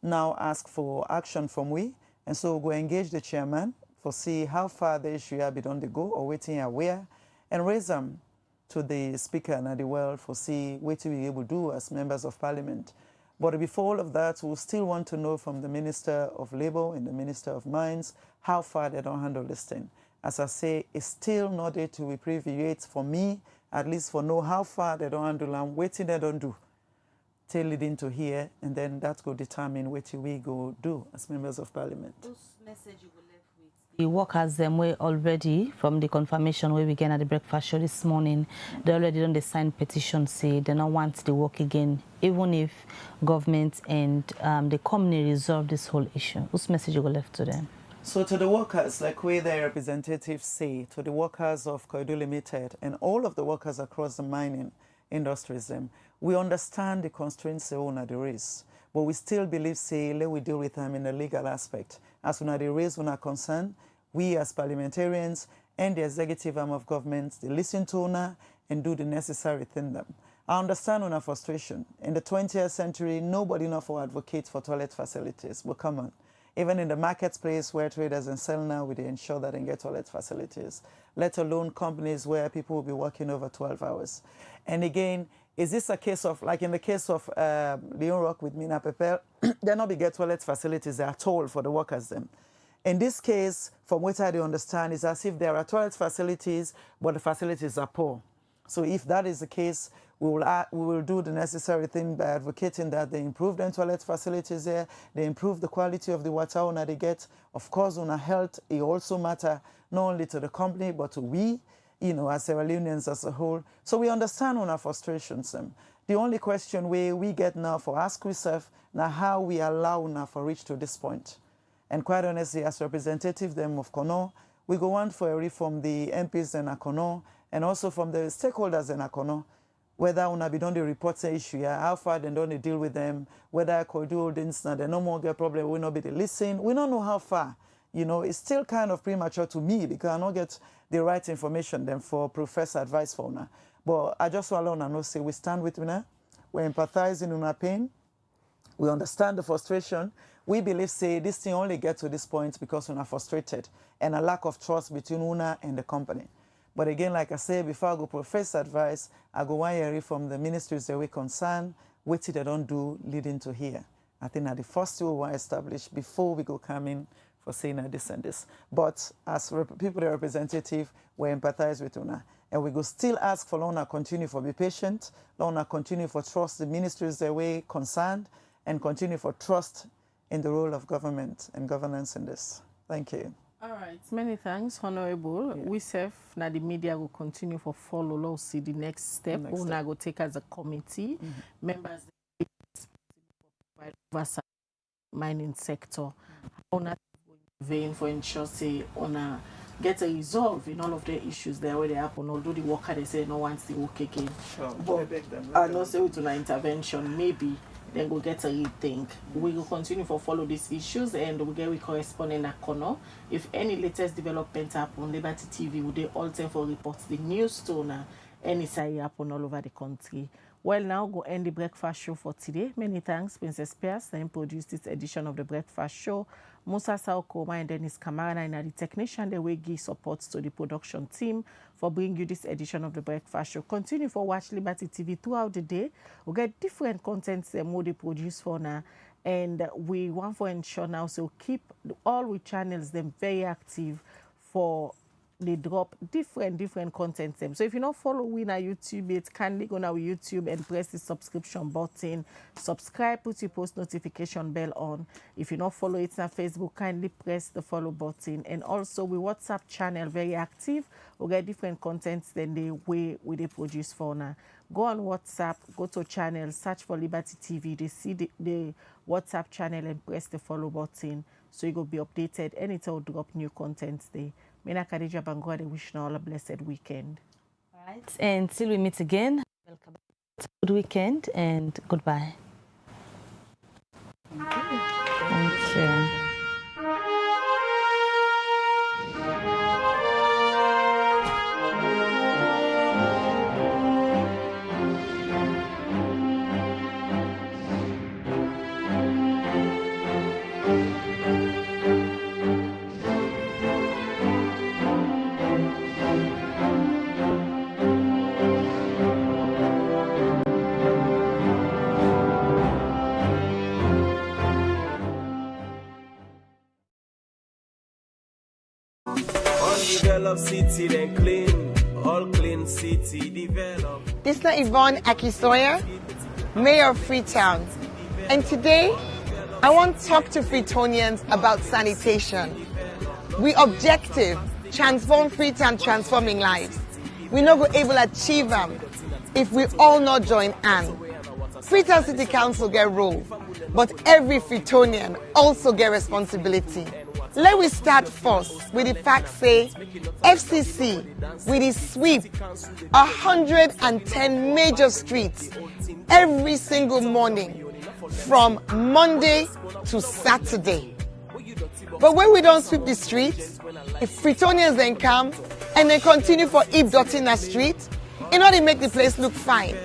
[SPEAKER 13] now ask for action from we. And so we'll engage the chairman for see how far the issue have been on the go or waiting aware, and raise them to the speaker and the world for see what we able to do as members of parliament. But before all of that, we'll still want to know from the Minister of Labour and the Minister of Mines how far they don't handle this thing. As I say, it's still not there to abbreviate for me, at least for know how far they don't handle and what they don't do till leading to here, and then that will determine what we go do as members of parliament.
[SPEAKER 6] The workers them way already from the confirmation where we get at the breakfast show this morning, they already done the signed petition say they don't want the work again, even if government and the company resolve this whole issue. Whose message you go left to them?
[SPEAKER 13] So to the workers, like where their representatives say, to the workers of Koidu Limited and all of the workers across the mining industries, we understand the constraints they own at the race, but we still believe, say, let we deal with them in the legal aspect. As soon as the race are concerned, we as parliamentarians and the executive arm of government, they listen to una and do the necessary thing them. I understand una frustration. In the 20th century, nobody enough for advocates for toilet facilities, but come on. Even in the marketplace where traders and sell now, we ensure that they get toilet facilities, let alone companies where people will be working over 12 hours. And again, is this a case of, like in the case of Leon Rock with Mina Pepel, they're not be get toilet facilities at all for the workers them. In this case, from what I understand, is as if there are toilet facilities, but the facilities are poor. So if that is the case, we will do the necessary thing by advocating that they improve the toilet facilities there, they improve the quality of the water they get. Of course, on health, it also matters not only to the company, but to we, as Sierra Leoneans as a whole. So we understand our frustrations. The only question we get now for ask ourselves now how we allow now for reach to this point. And quite honestly, as representative them of Kono, we go on for a reform the MPs in Akono and also from the stakeholders in Akono, whether una be done the report the issue, how far they don't deal with them, whether Koidu Holdings now they no more get problem, we not be the listen. We don't know how far. It's still kind of premature to me because I don't get the right information then for professor advice for una. But I just want to know say we stand with una, we empathize in una pain, we understand the frustration. We believe say this thing only gets to this point because una frustrated and a lack of trust between una and the company. But again, like I say, before I go profess advice, I go one year from the ministries that we concern, what they don't do leading to here. I think that the first two we want to establish before we go come in for saying this and this. But as people, the representative, we empathize with una. And we go still ask for Lona continue for be patient, Lona continue for trust the ministries that we concerned, and continue for trust in the role of government and governance in this. Thank you.
[SPEAKER 5] All right, many thanks, Honorable. Yeah. We serve now the media will continue for follow law, see the next step. We'll now go take as a committee. Members for oversight mining sector. On a vein for ensure say on a get a resolve in all of the issues there where they happen, although the worker they say no wants the work again.
[SPEAKER 13] Sure.
[SPEAKER 5] But I know say with an intervention, maybe then we'll get a rethink. We will continue to follow these issues and we'll get with correspondent Akono. If any latest development happen, Liberty TV will they all time for reports the news to any side happen all over the country. Well, now go end the breakfast show for today. Many thanks, Princess Pierce, and produced this edition of the breakfast show. Musa Saokoma and Dennis Kamara and the technician, they will give support to the production team for bringing you this edition of the breakfast show. Continue for watch Liberty TV throughout the day. We'll get different contents that they produce for now. And we want to ensure now, so keep all we channels them very active for they drop different content them. So if you not follow we on YouTube, it kindly go on our YouTube and press the subscription button. Subscribe, put your post notification bell on. If you not follow it on Facebook, kindly press the follow button. And also we WhatsApp channel very active. We get different contents than the way we they produce for now. Go on WhatsApp, go to channel, search for Liberty TV. They see the WhatsApp channel and press the follow button. So you go be updated anytime we drop new content there. Mina Khadija Bangwa, I wish you all a blessed weekend.
[SPEAKER 6] All right, and till we meet again, welcome. Good weekend and goodbye. Thank you.
[SPEAKER 16] Develop city, then clean. All clean city, develop.
[SPEAKER 17] This is Yvonne Akisoya, Mayor of Freetown. And today, I want to talk to Freetonians about sanitation. We objective, transform Freetown, transforming lives. We not go able to achieve them if we all not join hands. Freetown City Council get role, but every Freetonian also get responsibility. Let we start first with the fact say FCC with the sweep 110 major streets every single morning from Monday to Saturday. But when we don't sweep the streets, if Freetonians then come and they continue for heap dirty in the street, in order to make the place look fine.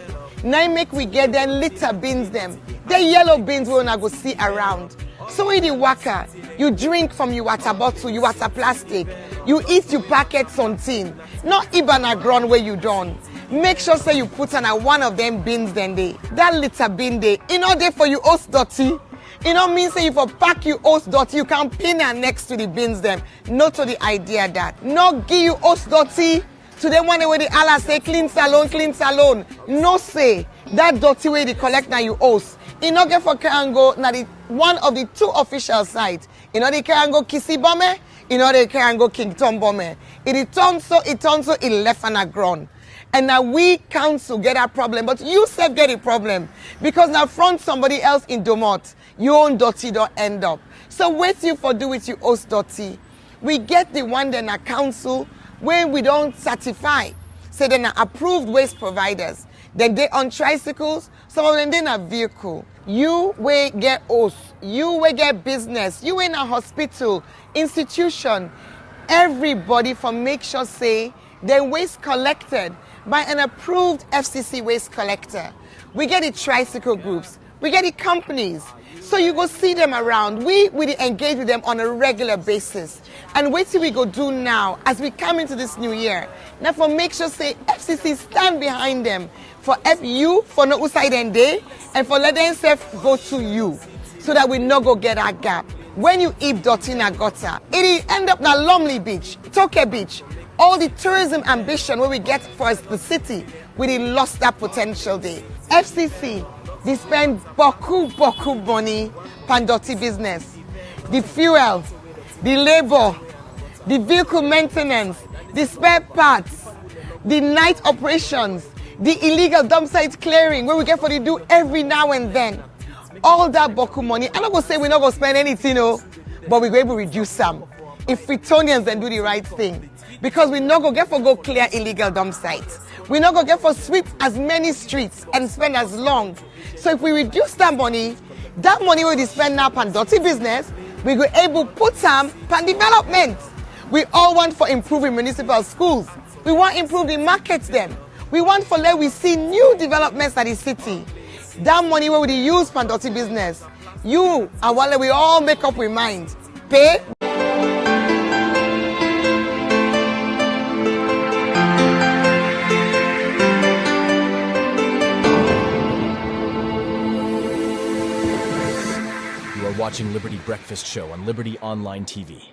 [SPEAKER 17] Now make we get them litter bins them. The yellow bins we wanna go see around. So when you waka, you drink from your water bottle, your water plastic, you eat your packet something, not even a ground where you don't. Make sure say you put on one of them bins then they. That litter bin they, in order for you host dirty. It don't mean say if you pack you host dirty, you can pin her next to the bins them. Not to the idea that. Not give you host dirty to them one way the Allah say clean salon. No say that dirty way they collect now you host. In order for Karango, now the one of the two official sites. In order Karango Kisi Bome, in order Karango King Tom Bome. It turns so it left on a ground. And now we council get a problem, but you self get a problem. Because now front somebody else in Domot, your own dirty don't end up. So wait you for do with your host dirty. We get the one then a council where we don't certify. So then approved waste providers. Then they on tricycles, some of them they in a vehicle. You will get host, you will get business, you in a hospital, institution. Everybody from make sure say their waste collected by an approved FCC waste collector. We get the tricycle groups, we get the companies. So you go see them around. We engage with them on a regular basis. And wait till we go do now as we come into this new year. Now for make sure say FCC stand behind them for you for no outside and day and for let them self go to you so that we no go get a gap. When you heap dirty in a gutter, it end up na Lumley Beach, Toke Beach. All the tourism ambition where we get for the city, we lost that potential there. FCC, they spend boku money on dirty business. The fuel, the labor, the vehicle maintenance, the spare parts, the night operations, the illegal dump site clearing where we get for the do every now and then. All that boku money, I'm not going to say we're not going to spend anything, no, but we're going to reduce some. If Freetonians then do the right thing. Because we not going to get for go clear illegal dump sites. We not going to get for sweep as many streets and spend as long. So if we reduce that money we spend now on dirty business, we go able put some on development. We all want for improving municipal schools. We want improving markets them. We want for let we see new developments at the city. That money we use for dirty business. You and while we all make up with mind. Pay.
[SPEAKER 1] You are watching Liberty Breakfast Show on Liberty Online TV.